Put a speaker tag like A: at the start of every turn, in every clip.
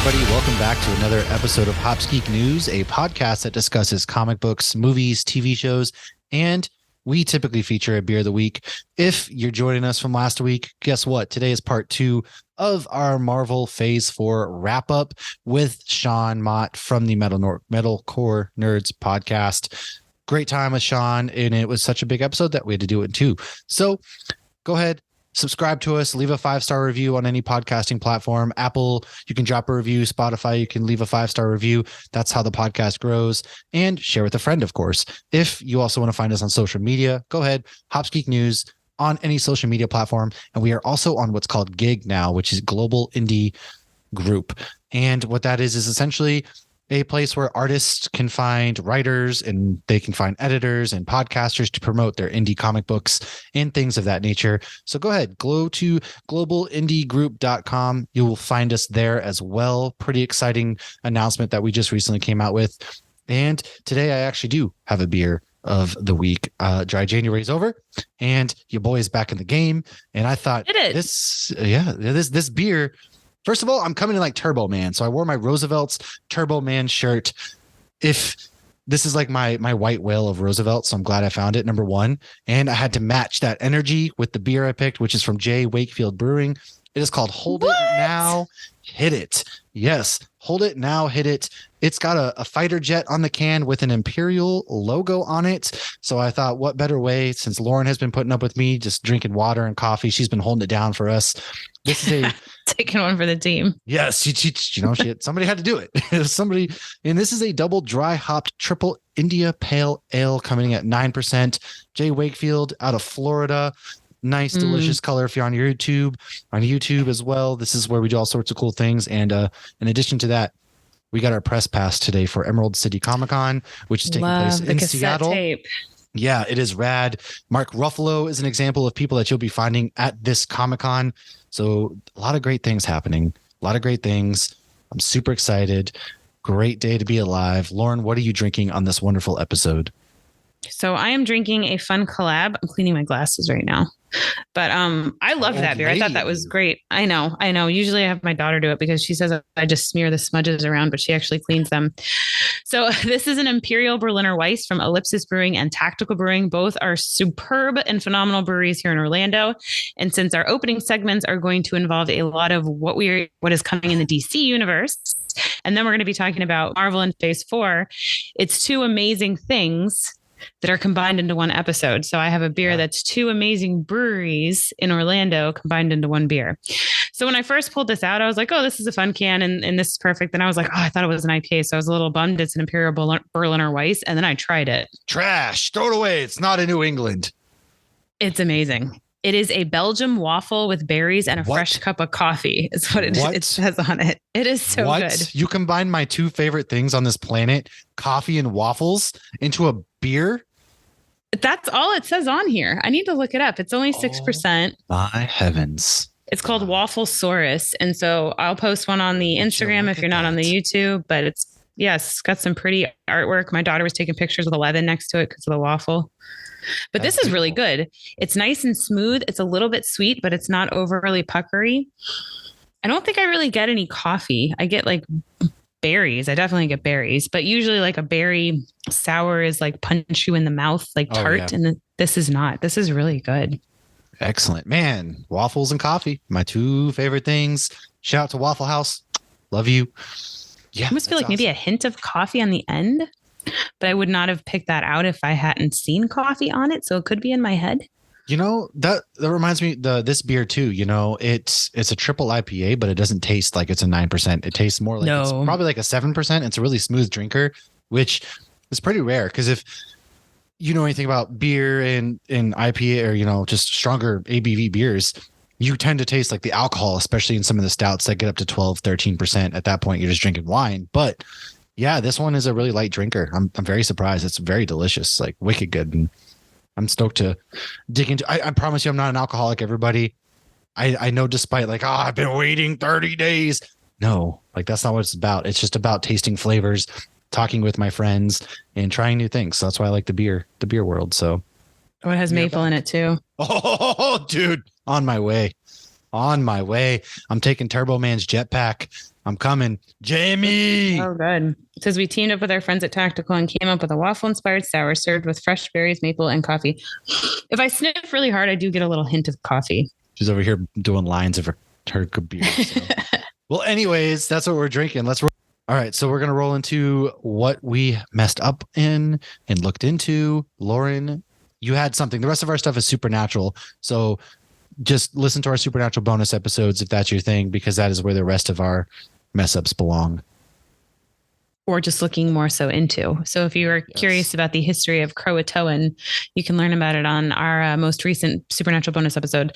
A: everybody. Welcome back to another episode of Hops Geek News, a podcast that discusses comic books, movies, TV shows, and we typically feature a beer of the week. If you're joining us from last week, guess what? Today is part 2 of our Marvel Phase 4 wrap-up with Sean Mott from the Metalcore Nerds Podcast. Great time with Sean, and it was such a big episode that we had to do it in 2. So go ahead. Subscribe to us, leave a 5-star review on any podcasting platform. Apple, you can drop a review. Spotify, you can leave a 5-star review. That's how the podcast grows. And share with a friend, of course. If you also want to find us on social media, go ahead, Hops Geek News on any social media platform. And we are also on what's called GIG now, which is Global Indie Group. And what that is essentially a place where artists can find writers and they can find editors and podcasters to promote their indie comic books and things of that nature. So go ahead, go to globalindiegroup.com. You will find us there as well. Pretty exciting announcement that we just recently came out with. And today I actually do have a beer of the week. Dry January is over and your boy is back in the game. And I thought this beer, first of all, I'm coming in like Turbo Man. So I wore my Roosevelt's Turbo Man shirt. If this is like my white whale of Roosevelt, so I'm glad I found it, number 1. And I had to match that energy with the beer I picked, which is from J. Wakefield Brewing. It is called Hold It Now, Hit It. Yes, Hold It Now, Hit It. It's got a fighter jet on the can with an Imperial logo on it. So I thought, what better way, since Lauren has been putting up with me just drinking water and coffee. She's been holding it down for us. This is a
B: taking one for the team. Yes,
A: somebody had to do it. And this is a double dry hopped triple India Pale Ale coming at 9%. J. Wakefield out of Florida. Nice, delicious color. If you're on YouTube as well, this is where we do all sorts of cool things. And in addition to that, we got our press pass today for Emerald City Comic Con, which is taking place in Seattle. Tape. Yeah, it is rad. Mark Ruffalo is an example of people that you'll be finding at this Comic Con. So a lot of great things happening. A lot of great things. I'm super excited. Great day to be alive. Lauren, what are you drinking on this wonderful episode?
B: So I am drinking a fun collab. I'm cleaning my glasses right now. But I love that beer. I thought that was great. I know. Usually I have my daughter do it because she says I just smear the smudges around, but she actually cleans them. So this is an Imperial Berliner Weiss from Ellipsis Brewing and Tactical Brewing. Both are superb and phenomenal breweries here in Orlando. And since our opening segments are going to involve a lot of what is coming in the DC universe, and then we're going to be talking about Marvel in Phase 4, it's 2 amazing things that are combined into one episode. So I have a beer that's 2 amazing breweries in Orlando combined into one beer. So when I first pulled this out, I was like, oh, this is a fun can and this is perfect. Then I was like, oh, I thought it was an IPA. So I was a little bummed. It's an Imperial Berliner Weiss. And then I tried it.
A: Trash. Throw it away. It's not in New England.
B: It's amazing. It is a Belgium waffle with berries and a fresh cup of coffee. Is what it says on it. It is so good.
A: You combine my 2 favorite things on this planet, coffee and waffles, into a beer?
B: That's all it says on here. I need to look it up. It's only 6%.
A: My heavens.
B: It's called Waffle Saurus. And so I'll post one on the Instagram if you're not on the YouTube, but it's got some pretty artwork. My daughter was taking pictures with 11 next to it because of the waffle. But this is really good. It's nice and smooth. It's a little bit sweet, but it's not overly puckery. I don't think I really get any coffee. I get like berries. I definitely get berries, but usually like a berry sour is like punch you in the mouth, like tart. And this is not. This is really good.
A: Excellent, man. Waffles and coffee, my 2 favorite things. Shout out to Waffle House. Love you. Yeah.
B: I almost feel like maybe a hint of coffee on the end, but I would not have picked that out if I hadn't seen coffee on it. So it could be in my head.
A: That reminds me this beer too. It's a triple IPA, but it doesn't taste like it's a 9%. It tastes more like it's probably like a 7%. It's a really smooth drinker, which is pretty rare because if you know anything about beer and IPA or just stronger ABV beers, you tend to taste like the alcohol, especially in some of the stouts that get up to 12-13%. At that point, you're just drinking wine. But yeah, this one is a really light drinker. I'm very surprised. It's very delicious, like wicked good. And I'm stoked to dig into. I promise you, I'm not an alcoholic, everybody. I know, despite like, I've been waiting 30 days. No, like that's not what it's about. It's just about tasting flavors, talking with my friends, and trying new things. So that's why I like the beer world. So
B: it has maple in it too.
A: Oh, dude, on my way. On my way. I'm taking Turbo Man's jetpack. I'm coming. Jamie.
B: Oh, good. It says we teamed up with our friends at Tactical and came up with a waffle-inspired sour served with fresh berries, maple, and coffee. If I sniff really hard, I do get a little hint of coffee.
A: She's over here doing lines of her good beer. So. Well, anyways, that's what we're drinking. Let's roll. All right, so we're going to roll into what we messed up in and looked into. Lauren, you had something. The rest of our stuff is supernatural. So just listen to our supernatural bonus episodes if that's your thing, because that is where the rest of our mess ups belong.
B: Or just looking more so into. So if you are curious about the history of Croatoan, you can learn about it on our most recent supernatural bonus episode.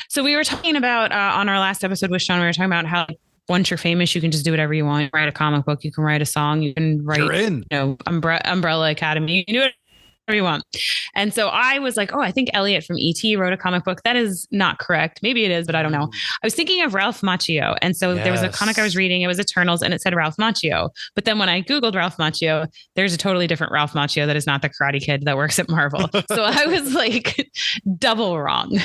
B: So we were talking about on our last episode with Sean, we were talking about how once you're famous, you can just do whatever you want. Write a comic book, you can write a song, you can write, Umbrella Academy, you can do it whatever you want. And so I was like, oh, I think Elliot from ET wrote a comic book. That is not correct. Maybe it is, but I don't know. I was thinking of Ralph Macchio. And so there was a comic I was reading. It was Eternals and it said Ralph Macchio. But then when I Googled Ralph Macchio, there's a totally different Ralph Macchio that is not the Karate Kid that works at Marvel. So I was like double wrong.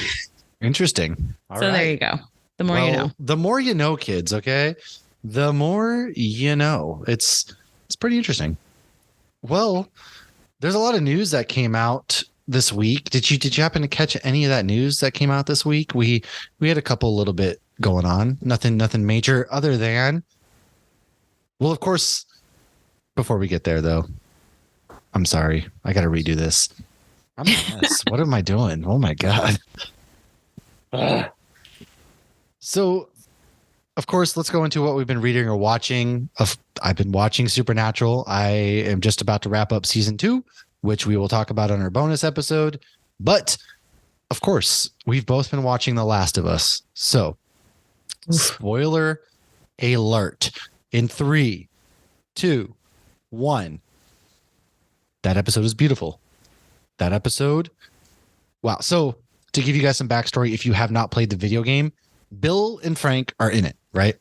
A: Interesting. All
B: so
A: right.
B: There you go. The more you know.
A: The more you know, kids, okay? The more you know. It's pretty interesting. Well, there's a lot of news that came out this week. Did you happen to catch any of that news that came out this week? We had a couple little bit going on. Nothing major other than, well, of course, before we get there though, I'm sorry. I got to redo this. I'm a mess. What am I doing? Oh my God. So, of course, let's go into what we've been reading or watching. I've been watching Supernatural. I am just about to wrap up season 2, which we will talk about on our bonus episode. But, of course, we've both been watching The Last of Us. So, spoiler alert. In 3, 2, 1. That episode is beautiful. That episode. Wow. So, to give you guys some backstory, if you have not played the video game, Bill and Frank are in it, right?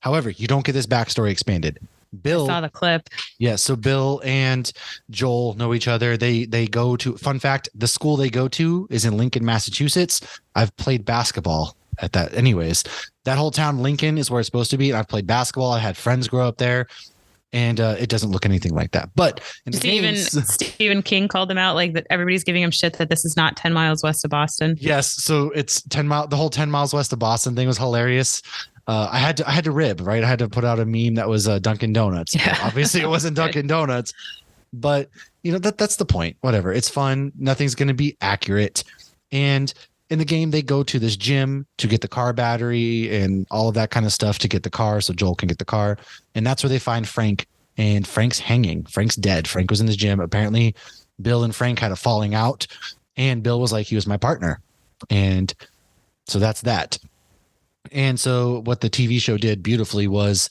A: However, you don't get this backstory expanded. Bill,
B: I saw the clip.
A: Yeah, so Bill and Joel know each other. They go to, fun fact, the school they go to is in Lincoln, Massachusetts. I've played basketball at that. Anyways, that whole town, Lincoln, is where it's supposed to be. And I've played basketball. I had friends grow up there. And it doesn't look anything like that. But in the
B: Stephen King called them out, like that everybody's giving him shit that this is not 10 miles west of Boston.
A: Yes, so it's 10 miles. The whole 10 miles west of Boston thing was hilarious. I had to rib, right? I had to put out a meme that was Dunkin' Donuts. Yeah. Obviously, it wasn't Dunkin' Donuts, but that's the point. Whatever, it's fun. Nothing's going to be accurate. And in the game, they go to this gym to get the car battery and all of that kind of stuff to get the car so Joel can get the car. And that's where they find Frank, and Frank's hanging. Frank's dead. Frank was in this gym. Apparently, Bill and Frank had a falling out, and Bill was like, he was my partner. And so that's that. And so what the TV show did beautifully was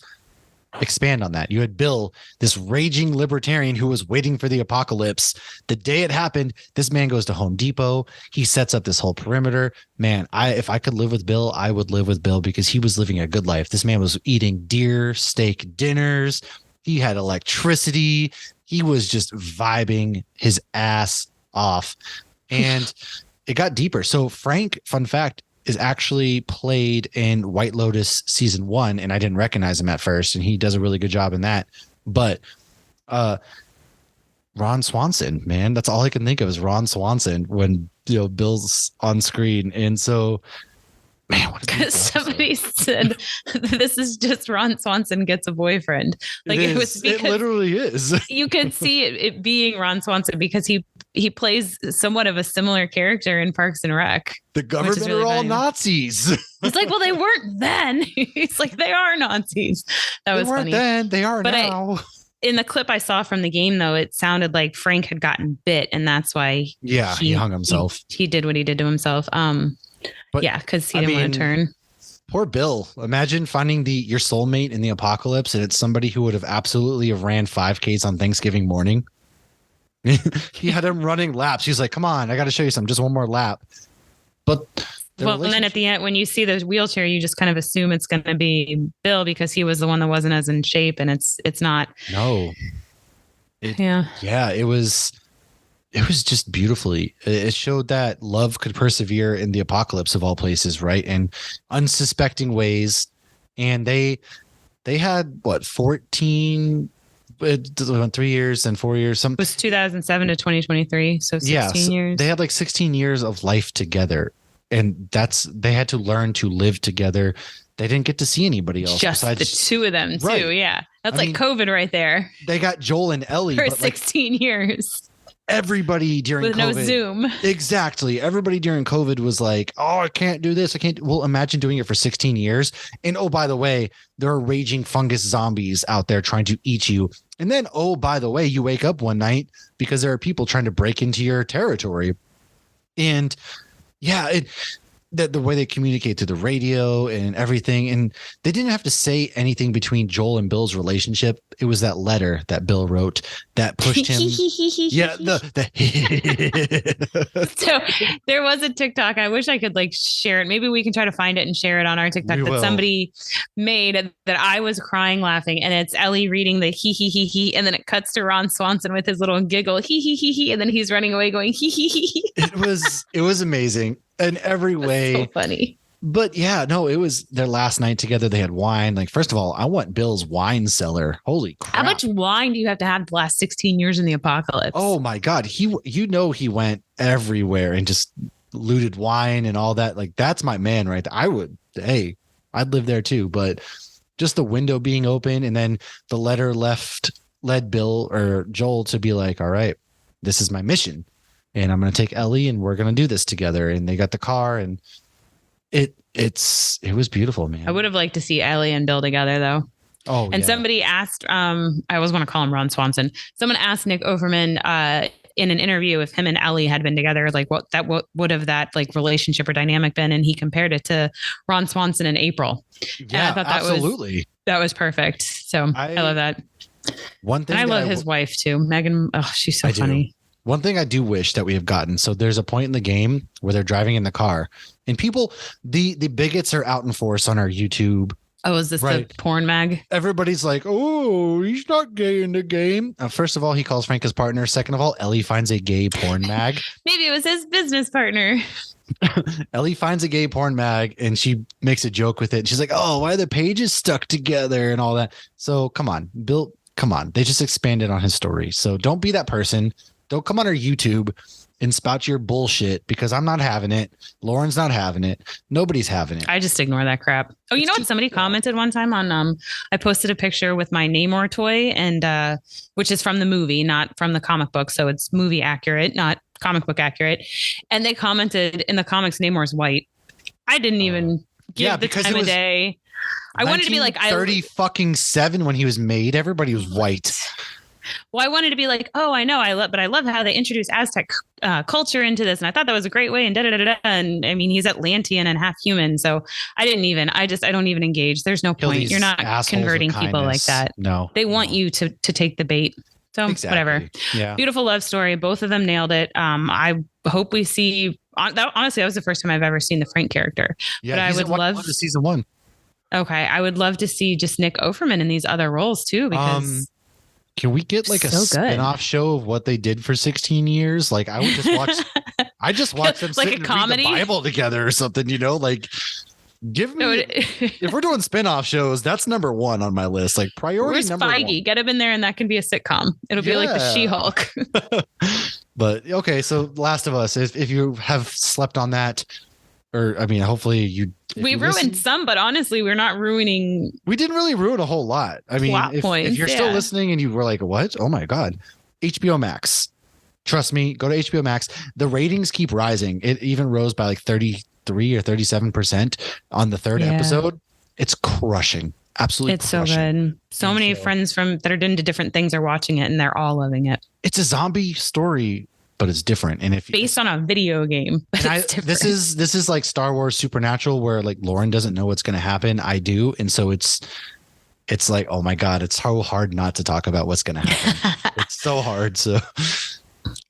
A: expand on that. You had Bill, this raging libertarian who was waiting for the apocalypse. The day it happened, this man goes to Home Depot. He sets up this whole perimeter. Man, if I could live with Bill, I would live with Bill because he was living a good life. This man was eating deer steak dinners. He had electricity. He was just vibing his ass off. And it got deeper. So Frank, fun fact, is actually played in White Lotus season 1, and I didn't recognize him at first, and he does a really good job in that. But Ron Swanson, man, that's all I can think of is Ron Swanson when Bill's on screen. And so, man, because
B: somebody said this is just Ron Swanson gets a boyfriend. Like it was because
A: it literally is.
B: You could see it being Ron Swanson because he plays somewhat of a similar character in Parks and Rec.
A: The government really are all funny. Nazis.
B: It's like, well, they weren't then. He's like, they are Nazis. That was funny.
A: Then they are now.
B: In the clip I saw from the game, though, it sounded like Frank had gotten bit, and that's why.
A: Yeah, he hung himself.
B: He did what he did to himself. But yeah, because he didn't want to turn.
A: Poor Bill. Imagine finding your soulmate in the apocalypse, and it's somebody who would have absolutely ran 5Ks on Thanksgiving morning. He had him running laps. He's like, "Come on, I got to show you something. Just one more lap." But
B: and then at the end, when you see the wheelchair, you just kind of assume it's going to be Bill because he was the one that wasn't as in shape, and it's not.
A: No.
B: Yeah.
A: It was it was just beautifully. It showed that love could persevere in the apocalypse of all places, right? In unsuspecting ways. And they had what 14 3 years and 4 years.
B: It was 2007 to 2023, so 16 years.
A: They had like 16 years of life together, and they had to learn to live together. They didn't get to see anybody else.
B: Just besides the two of them, too. Right. Yeah. That's COVID right there.
A: They got Joel and Ellie
B: for 16 years.
A: Everybody during
B: with
A: COVID.
B: No Zoom.
A: Exactly. Everybody during COVID was like, oh, I can't do this. I can't. Well, imagine doing it for 16 years. And oh, by the way, there are raging fungus zombies out there trying to eat you. And then, oh, by the way, you wake up one night because there are people trying to break into your territory. And yeah, the way they communicate through the radio and everything. And they didn't have to say anything between Joel and Bill's relationship. It was that letter that Bill wrote that pushed him. Yeah.
B: So there was a TikTok. I wish I could share it. Maybe we can try to find it and share it on our TikTok somebody made that I was crying laughing. And it's Ellie reading the he. And then it cuts to Ron Swanson with his little giggle. He. And then he's running away going he.
A: It was amazing. In every way.
B: So funny.
A: But yeah, no, it was their last night together. They had wine. First of all, I want Bill's wine cellar. Holy crap.
B: How much wine do you have to have the last 16 years in the apocalypse?
A: Oh my God. He went everywhere and just looted wine and all that. That's my man right there. I'd live there too. But just the window being open and then the letter led Bill or Joel to be like, all right, this is my mission. And I'm going to take Ellie and we're going to do this together. And they got the car and it was beautiful, man.
B: I would have liked to see Ellie and Bill together though.
A: Oh,
B: and somebody asked, I always want to call him Ron Swanson. Someone asked Nick Overman in an interview if him and Ellie had been together, what would have that relationship or dynamic been? And he compared it to Ron Swanson and April.
A: Yeah, and I thought absolutely.
B: That was perfect. So I love that.
A: One thing,
B: and I love his wife too, Megan. Oh, she's so funny.
A: One thing I do wish that we have gotten. So there's a point in the game where they're driving in the car and people, the bigots are out in force on our YouTube.
B: Oh, is this the porn mag?
A: Everybody's like, oh, he's not gay in the game. First of all, he calls Frank his partner. Second of all, Ellie finds a gay porn mag.
B: Maybe it was his business partner.
A: Ellie finds a gay porn mag and she makes a joke with it. She's like, oh, why are the pages stuck together and all that? So come on, Bill, come on. They just expanded on his story. So don't be that person. Don't come on our YouTube and spout your bullshit because I'm not having it. Lauren's not having it. Nobody's having it.
B: I just ignore that crap. Oh, you know what? Somebody commented one time on, I posted a picture with my Namor toy and, which is from the movie, not from the comic book. So it's movie accurate, not comic book accurate. And they commented in the comics, Namor's white. I didn't even give the time of day. I wanted to be like,
A: 37 when he was made. Everybody was white.
B: Well, I wanted to be like, oh, I know, but I love how they introduced Aztec culture into this, and I thought that was a great way. And and I mean, he's Atlantean and half human, so I don't even engage. There's no point. You're not converting people like that.
A: No,
B: they want you to take the bait. So whatever. Yeah, beautiful love story. Both of them nailed it. I hope we see. Honestly, that was the first time I've ever seen the Frank character. Yeah, but I would love
A: season 1.
B: Okay, I would love to see just Nick Offerman in these other roles too, because.
A: Can we get a spin-off show of what they did for 16 years? I would just watch. I just watch them sit and read the Bible together or something. Give me. If we're doing spin-off shows, that's number 1 on my list. Priority
B: Where's
A: number
B: Feige?
A: 1.
B: Get him in there, and that can be a sitcom. It'll be like the She-Hulk.
A: But okay, so Last of Us. If you have slept on that, or I mean, hopefully you.
B: We ruined some, but honestly, we're not ruining.
A: We didn't really ruin a whole lot. I mean, if you're still listening and you were like, what? Oh my God. HBO Max. Trust me, go to HBO Max. The ratings keep rising. It even rose by 33 or 37% on the 3rd episode. It's crushing. Absolutely.
B: It's crushing. So good. So many friends that are into different things are watching it and they're all loving it.
A: It's a zombie story, but it's different. And if
B: based on a video game,
A: this is like Star Wars Supernatural, where Lauren doesn't know what's going to happen. I do. And so it's like, oh my God, it's so hard not to talk about what's going to happen. It's so hard. So,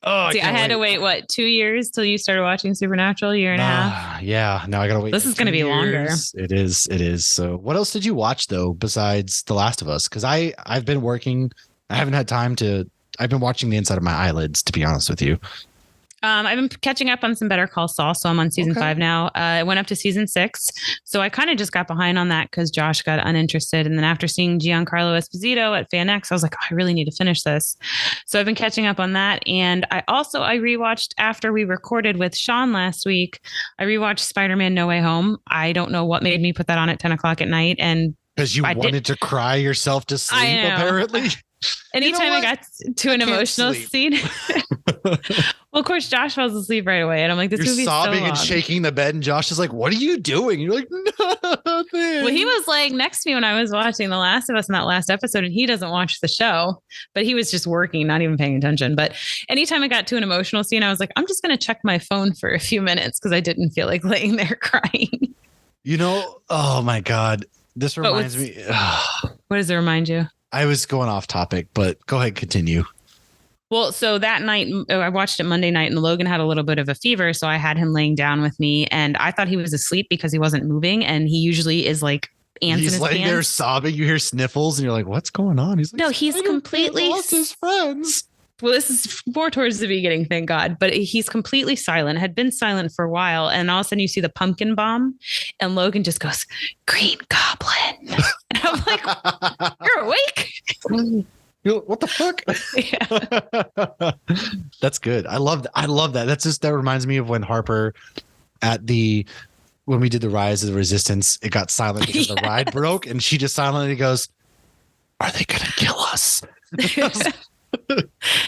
B: I had to wait, 2 years till you started watching Supernatural, year and a half.
A: Yeah. Now I got to wait.
B: This is going to be longer.
A: It is. So what else did you watch though, besides The Last of Us? Cause I've been working. I haven't had time to I've been watching the inside of my eyelids, to be honest with you.
B: I've been catching up on some Better Call Saul, so I'm on season 5 now. I went up to season 6, so I kind of just got behind on that because Josh got uninterested. And then after seeing Giancarlo Esposito at FanX, I was like, oh, I really need to finish this. So I've been catching up on that. And I rewatched after we recorded with Sean last week. I rewatched Spider-Man No Way Home. I don't know what made me put that on at 10 o'clock at night, and
A: because you wanted to cry yourself to sleep, apparently.
B: Anytime I got to an emotional scene. Well, of course, Josh falls asleep right away. And I'm like, this movie's
A: sobbing
B: so long.
A: And shaking the bed. And Josh is like, what are you doing? You're like, nothing.
B: Well, he was like next to me when I was watching The Last of Us in that last episode. And he doesn't watch the show, but he was just working, not even paying attention. But anytime I got to an emotional scene, I was like, I'm just going to check my phone for a few minutes because I didn't feel like laying there crying.
A: Oh my God. This reminds me.
B: What does it remind you?
A: I was going off topic, but go ahead, continue.
B: Well, so that night, I watched it Monday night, and Logan had a little bit of a fever. So I had him laying down with me, and I thought he was asleep because he wasn't moving. And he usually is like ants in his pants. He's laying there
A: sobbing. You hear sniffles, and you're like, what's going on? He's like,
B: no, he's completely
A: lost his friends.
B: Well, this is more towards the beginning, thank God. But he's completely silent, had been silent for a while. And all of a sudden you see the pumpkin bomb and Logan just goes, Green Goblin. And I'm like, you're awake?
A: What the fuck? Yeah. That's good. I love that. That reminds me of when Harper when we did the Rise of the Resistance, it got silent because the ride broke and she just silently goes, are they going to kill us?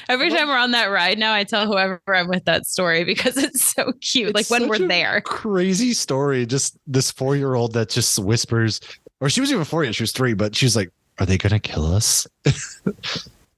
B: Every time we're on that ride now, I tell whoever I'm with that story because it's so cute. Like when we're there.
A: Crazy story. Just this 4-year-old that just whispers, or she was even 4 years, she was 3, but she was like, are they going to kill us?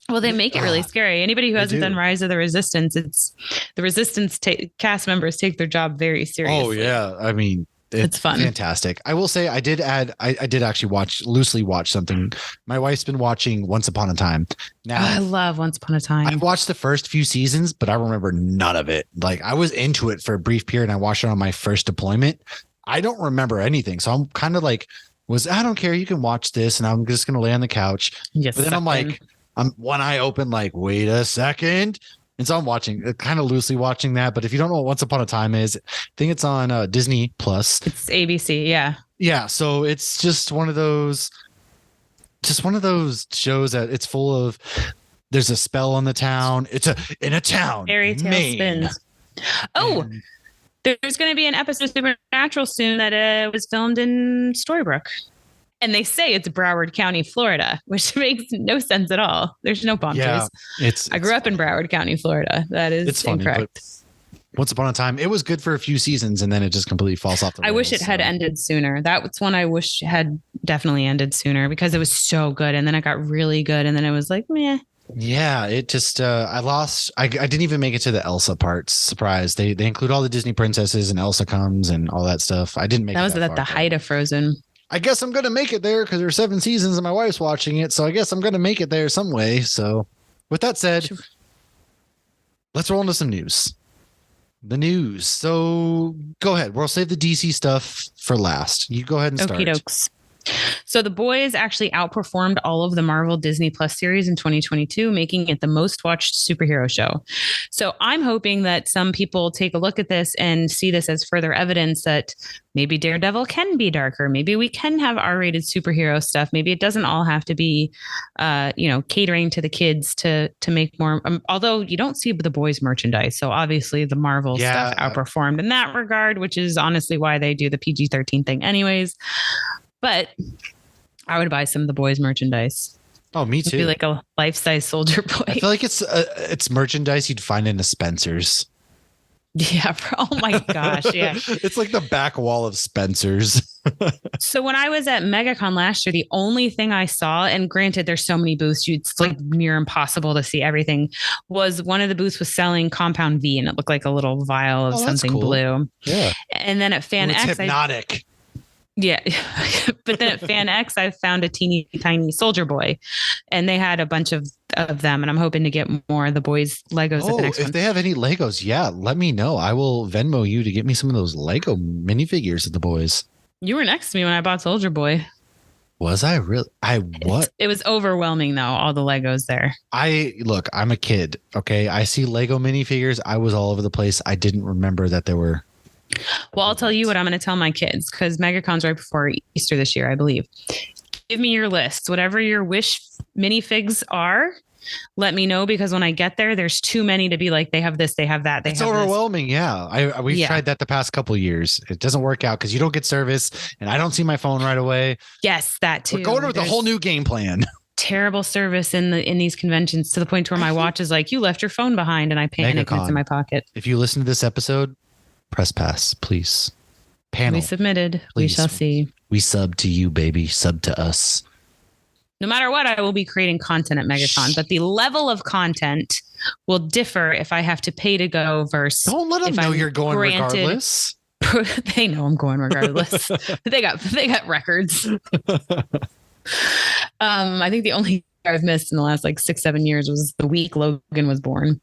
B: Well, they make it really scary. Anybody who hasn't done Rise of the Resistance, it's the Resistance cast members take their job very seriously.
A: Oh, yeah. I mean, it's fun. Fantastic. I will say I did actually loosely watch something. My wife's been watching Once Upon a Time. Now,
B: I love Once Upon a Time.
A: I watched the first few seasons, but I remember none of it. Like I was into it for a brief period and I watched it on my first deployment. I don't remember anything. So I'm kind of like, I don't care. You can watch this and I'm just going to lay on the couch. Yes. But then I'm like, I'm one eye open, like, wait a second. And so I'm kind of loosely watching that. But if you don't know what Once Upon a Time is, I think it's on Disney Plus.
B: It's ABC. Yeah.
A: Yeah. So it's just one of those shows that it's full of, there's a spell on the town. It's in a town.
B: Fairy tale spins. Oh, there's going to be an episode of Supernatural soon that was filmed in Storybrooke. And they say it's Broward County, Florida, which makes no sense at all. There's no palm trees. I grew up in Broward County, Florida. That is incorrect.
A: Once Upon a Time, it was good for a few seasons and then it just completely falls off the rails.
B: I wish it had ended sooner. That one I wish had definitely ended sooner because it was so good. And then it got really good. And then it was like, meh.
A: Yeah, it just I didn't even make it to the Elsa part. Surprise. They include all the Disney princesses and Elsa comes and all that stuff. I didn't make
B: that. Was at the height of Frozen.
A: I guess I'm going to make it there because there's 7 seasons and my wife's watching it. So I guess I'm going to make it there some way. So with that said, let's roll into some news. The news. So go ahead. We'll save the DC stuff for last. You go ahead and start.
B: Okie dokes. So The Boys actually outperformed all of the Marvel Disney Plus series in 2022, making it the most watched superhero show. So I'm hoping that some people take a look at this and see this as further evidence that maybe Daredevil can be darker. Maybe we can have R-rated superhero stuff. Maybe it doesn't all have to be, catering to the kids to make more. Although you don't see The Boys merchandise. So obviously the Marvel stuff outperformed in that regard, which is honestly why they do the PG-13 thing anyways. But I would buy some of The Boys merchandise.
A: Oh, me too.
B: It'd be like a life-size Soldier Boy.
A: I feel like it's merchandise you'd find in a Spencer's.
B: Yeah. Oh my gosh. Yeah.
A: It's like the back wall of Spencer's.
B: So when I was at MegaCon last year, the only thing I saw, and granted, there's so many booths, it's like near impossible to see everything, was one of the booths was selling Compound V, and it looked like a little vial of something blue.
A: Yeah.
B: And then at Fan X,
A: hypnotic.
B: Yeah. But then at Fan X, I found a teeny tiny Soldier Boy and they had a bunch of them. And I'm hoping to get more of The Boys Legos at the next one.
A: If they have any Legos, let me know. I will Venmo you to get me some of those Lego minifigures of The Boys.
B: You were next to me when I bought Soldier Boy.
A: Was I really? What?
B: It was overwhelming though. All the Legos there.
A: I'm a kid. Okay. I see Lego minifigures. I was all over the place. I didn't remember that there were.
B: Well, I'll tell you what I'm going to tell my kids because MegaCon's right before Easter this year, I believe. Give me your lists, whatever your wish minifigs are. Let me know because when I get there, there's too many to be like, they have this, they have that.
A: It's overwhelming. This. Yeah. We've tried that the past couple of years. It doesn't work out because you don't get service and I don't see my phone right away.
B: Yes, that too.
A: We're going with a whole new game plan.
B: Terrible service in these conventions to the point where my watch is like, you left your phone behind and I panic and it's in my pocket.
A: If you listen to this episode, press pass, please. Panel.
B: We submitted. Please. We shall see.
A: We sub to you, baby. Sub to us.
B: No matter what, I will be creating content at MegaCon, but the level of content will differ if I have to pay to go versus.
A: Don't let them know you're going regardless.
B: They know I'm going regardless. They got records. I think the only I've missed in the last like 6-7 years was the week Logan was born.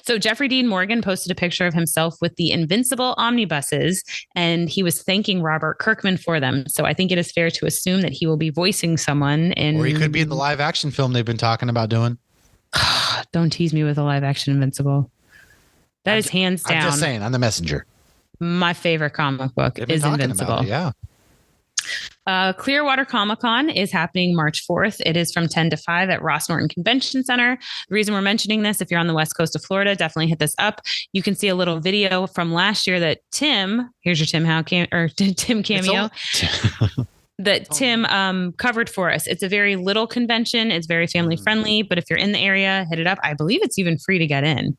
B: So Jeffrey Dean Morgan posted a picture of himself with the Invincible omnibuses, and he was thanking Robert Kirkman for them. So I think it is fair to assume that he will be voicing someone in.
A: Or he could be in the live action film they've been talking about doing.
B: Don't tease me with a live action Invincible. That is hands down.
A: I'm just saying, I'm the messenger.
B: My favorite comic book is Invincible.
A: Yeah.
B: Clearwater Comic-Con is happening March 4th. It is from 10 to 5 at Ross Norton Convention Center. The reason we're mentioning this, if you're on the west coast of Florida, definitely hit this up. You can see a little video from last year that here's your Tim cameo. That Tim covered for us. It's a very little convention. It's very family friendly, but if you're in the area, hit it up. I believe it's even free to get in.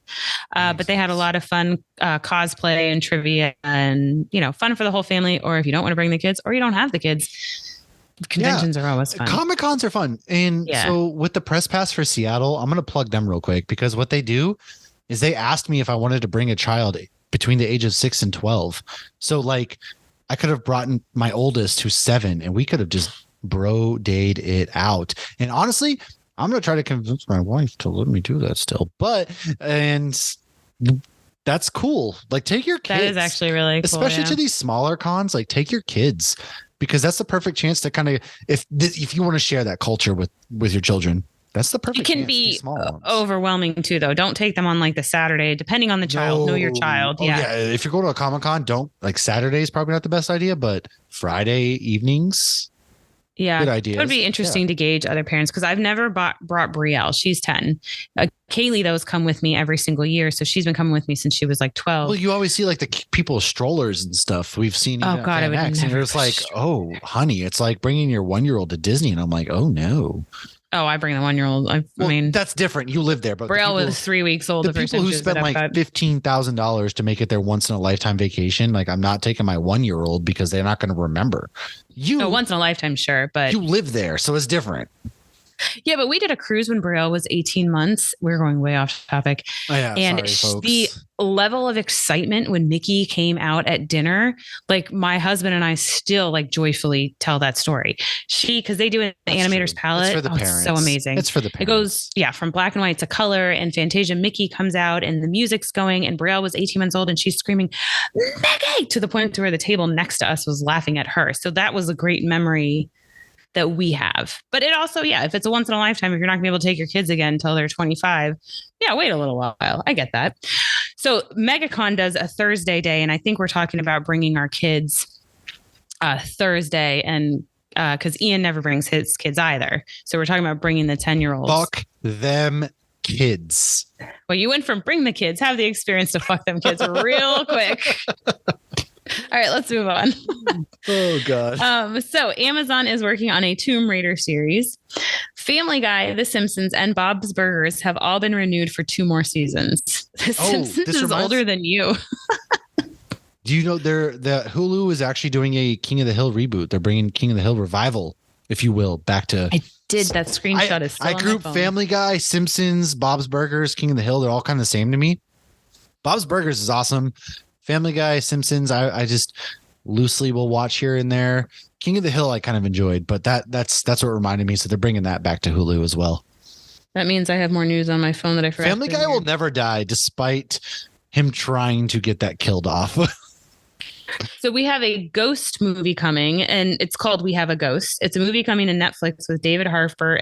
B: But they had a lot of fun cosplay and trivia and, fun for the whole family. Or if you don't want to bring the kids or you don't have the kids, conventions are always fun.
A: Comic-Cons are fun. And so with the press pass for Seattle, I'm going to plug them real quick because what they do is they asked me if I wanted to bring a child between the age of 6 and 12. So like, I could have brought in my oldest who's 7 and we could have just bro-dayed it out. And honestly, I'm going to try to convince my wife to let me do that still. And that's cool. Like take your kids.
B: That is actually really cool.
A: Especially to these smaller cons, like take your kids because that's the perfect chance to kind of, if you want to share that culture with your children. That's the perfect.
B: It can be overwhelming too, though. Don't take them on like the Saturday, depending on the child. Know your child.
A: Yeah. If you're going to a Comic-Con, don't like Saturday is probably not the best idea, but Friday evenings.
B: Yeah.
A: Good idea.
B: It would be interesting to gauge other parents because I've never brought Brielle. She's 10. Kaylee, those come with me every single year. So she's been coming with me since she was like 12.
A: Well, you always see like the people with strollers and stuff. We've seen.
B: Oh God,
A: and it's like, oh, honey, it's like bringing your 1-year-old to Disney. And I'm like, oh no.
B: Oh, I bring the 1-year-old. I mean,
A: that's different. You live there, but
B: Brielle was 3 weeks old.
A: The people who spent like $15,000 to make it their once in a lifetime vacation. Like I'm not taking my 1-year-old because they're not going to remember.
B: Once in a lifetime, sure, but
A: you live there, so it's different.
B: Yeah, but we did a cruise when Brielle was 18 months. We're going way off topic.
A: Oh, yeah,
B: and
A: sorry,
B: the level of excitement when Mickey came out at dinner, like my husband and I still like joyfully tell that story. Because they do it in the animator's palette.
A: It's for the parents.
B: It's so amazing.
A: It's for the parents.
B: It goes, from black and white to color and Fantasia. Mickey comes out and the music's going and Brielle was 18 months old and she's screaming, Mickey, to the point to where the table next to us was laughing at her. So that was a great memory that we have. But it also, if it's a once in a lifetime, if you're not gonna be able to take your kids again until they're 25, wait a little while. I get that. So MegaCon does a Thursday day. And I think we're talking about bringing our kids Thursday and because Ian never brings his kids either. So we're talking about bringing the 10-year-olds.
A: Fuck them kids.
B: Well, you went from bring the kids, have the experience to fuck them kids real quick. All right, let's move on.
A: Oh, God.
B: So Amazon is working on a Tomb Raider series. Family Guy, The Simpsons, and Bob's Burgers have all been renewed for 2 more seasons. The Simpsons is older than you.
A: Do you know the Hulu is actually doing a King of the Hill reboot? They're bringing King of the Hill revival, if you will, back to...
B: I did. That screenshot is still on my phone.
A: Family Guy, Simpsons, Bob's Burgers, King of the Hill. They're all kind of the same to me. Bob's Burgers is awesome. Family Guy, Simpsons, I just loosely will watch here and there. King of the Hill I kind of enjoyed, but that's what reminded me. So they're bringing that back to Hulu as well.
B: That means I have more news on my phone that I forgot.
A: Family Guy will never die, despite him trying to get that killed off.
B: So we have a ghost movie coming, and it's called We Have a Ghost. It's a movie coming to Netflix with David Harbour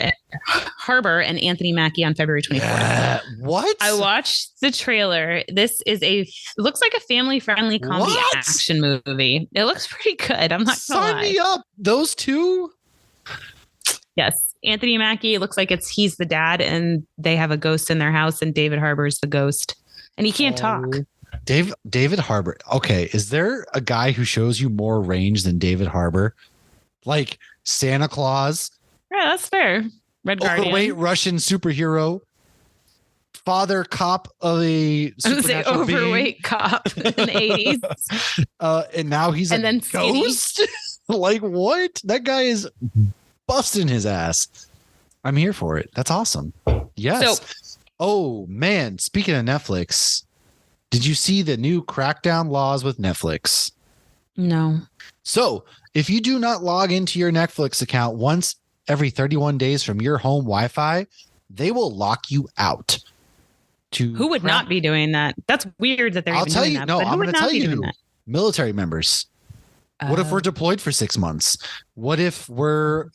B: and Anthony Mackie on February 24th.
A: What?
B: I watched the trailer. This is looks like a family-friendly comedy action movie. It looks pretty good. I'm not gonna lie.
A: Sign me up. Those two?
B: Yes. Anthony Mackie, it looks like he's the dad, and they have a ghost in their house, and David Harbour's the ghost. And he can't talk.
A: David Harbour. Okay, is there a guy who shows you more range than David Harbour? Like Santa Claus.
B: Yeah, that's fair. Red Guardian.
A: Overweight Russian superhero. Father cop of a supernatural
B: overweight cop in the 80s.
A: And now he's a ghost? Like what? That guy is busting his ass. I'm here for it. That's awesome. Yes. Oh man, speaking of Netflix, did you see the new crackdown laws with Netflix?
B: No.
A: So if you do not log into your Netflix account once every 31 days from your home Wi-Fi, they will lock you out.
B: Who would not be doing that? That's weird that they're
A: I'll
B: even
A: tell
B: doing
A: you,
B: that.
A: no, I'm going to tell you who.
B: That?
A: Military members. What if we're deployed for 6 months? What if we're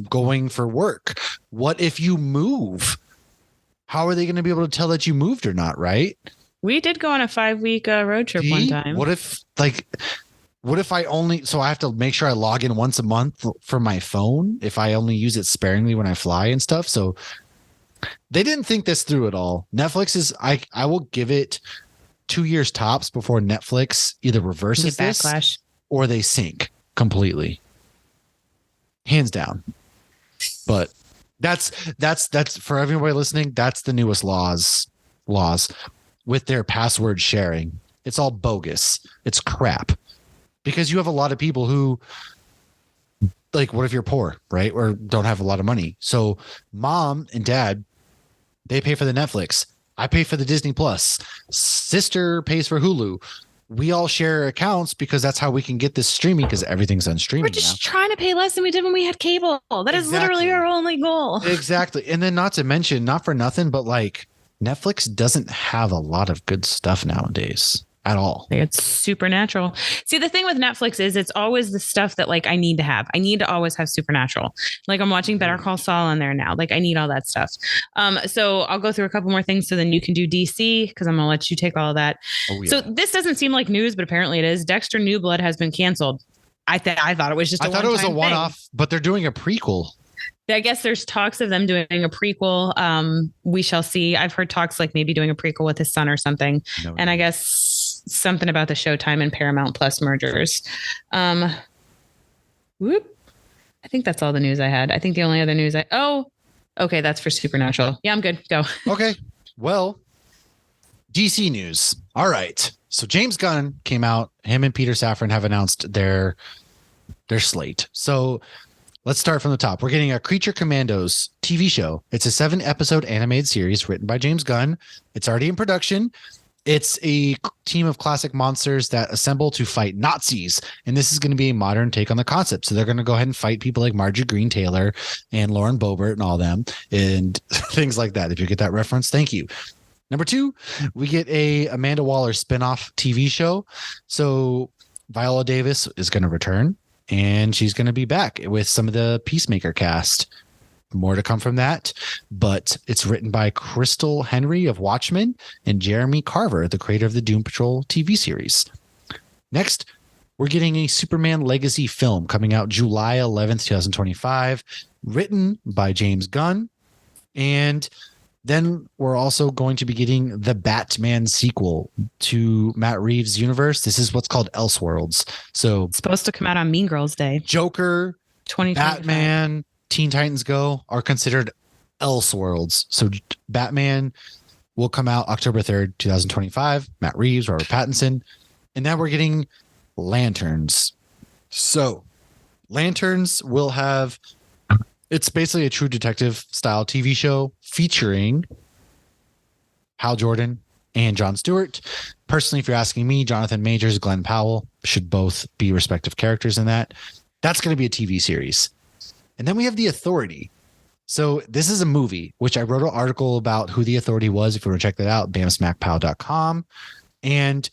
A: going for work? What if you move? How are they going to be able to tell that you moved or not, right?
B: We did go on a 5-week road trip one time.
A: What if I only, so I have to make sure I log in once a month for my phone if I only use it sparingly when I fly and stuff. So they didn't think this through at all. Netflix is, I will give it 2 years tops before Netflix either reverses this
B: backlash
A: or they sink completely. Hands down. But that's for everybody listening. That's the newest laws with their password sharing. It's all bogus. It's crap because you have a lot of people who like, what if you're poor, right? Or don't have a lot of money. So mom and dad, they pay for the Netflix. I pay for the Disney Plus. Sister pays for Hulu. We all share accounts because that's how we can get this streaming because everything's on streaming.
B: We're just trying to pay less than we did when we had cable. That is literally our only goal.
A: Exactly. And then not to mention, not for nothing, but like Netflix doesn't have a lot of good stuff nowadays at all.
B: It's supernatural. See, the thing with Netflix is it's always the stuff that like I need to have. I need to always have supernatural. Like I'm watching Better Call Saul on there now. Like I need all that stuff. So I'll go through a couple more things so then you can do DC because I'm going to let you take all of that. Oh, yeah. So this doesn't seem like news, but apparently it is. Dexter New Blood has been canceled. I thought it was just
A: it was a one-off, but they're doing a prequel.
B: I guess there's talks of them doing a prequel. We shall see. I've heard talks like maybe doing a prequel with his son or something. No, and I guess something about the Showtime and Paramount Plus mergers. Whoop. I think that's all the news I had. I think the only other news okay, that's for Supernatural. Yeah, I'm good. Go.
A: Okay. Well, DC news. All right. So James Gunn came out. Him and Peter Safran have announced their slate. So let's start from the top. We're getting a Creature Commandos TV show. It's a 7-episode animated series written by James Gunn. It's already in production. It's a team of classic monsters that assemble to fight Nazis. And this is going to be a modern take on the concept. So they're going to go ahead and fight people like Marjorie Green Taylor and Lauren Boebert and all them and things like that. If you get that reference, thank you. Number 2, we get a Amanda Waller spinoff TV show. So Viola Davis is going to return. And she's going to be back with some of the Peacemaker cast. More to come from that. But it's written by Crystal Henry of Watchmen and Jeremy Carver, the creator of the Doom Patrol TV series. Next, we're getting a Superman Legacy film coming out July 11th, 2025, written by James Gunn. And then we're also going to be getting the Batman sequel to Matt Reeves' universe. This is what's called Elseworlds. So
B: it's supposed to come out on Mean Girls Day.
A: Joker, Batman, Teen Titans Go are considered Elseworlds. So Batman will come out October 3rd, 2025. Matt Reeves, Robert Pattinson. And now we're getting Lanterns. So Lanterns will have... It's basically a True Detective style TV show featuring Hal Jordan and Jon Stewart. Personally, if you're asking me, Jonathan Majors, Glenn Powell should both be respective characters in that. That's going to be a TV series. And then we have The Authority. So this is a movie, which I wrote an article about who The Authority was. If you want to check that out, bamsmackpow.com. And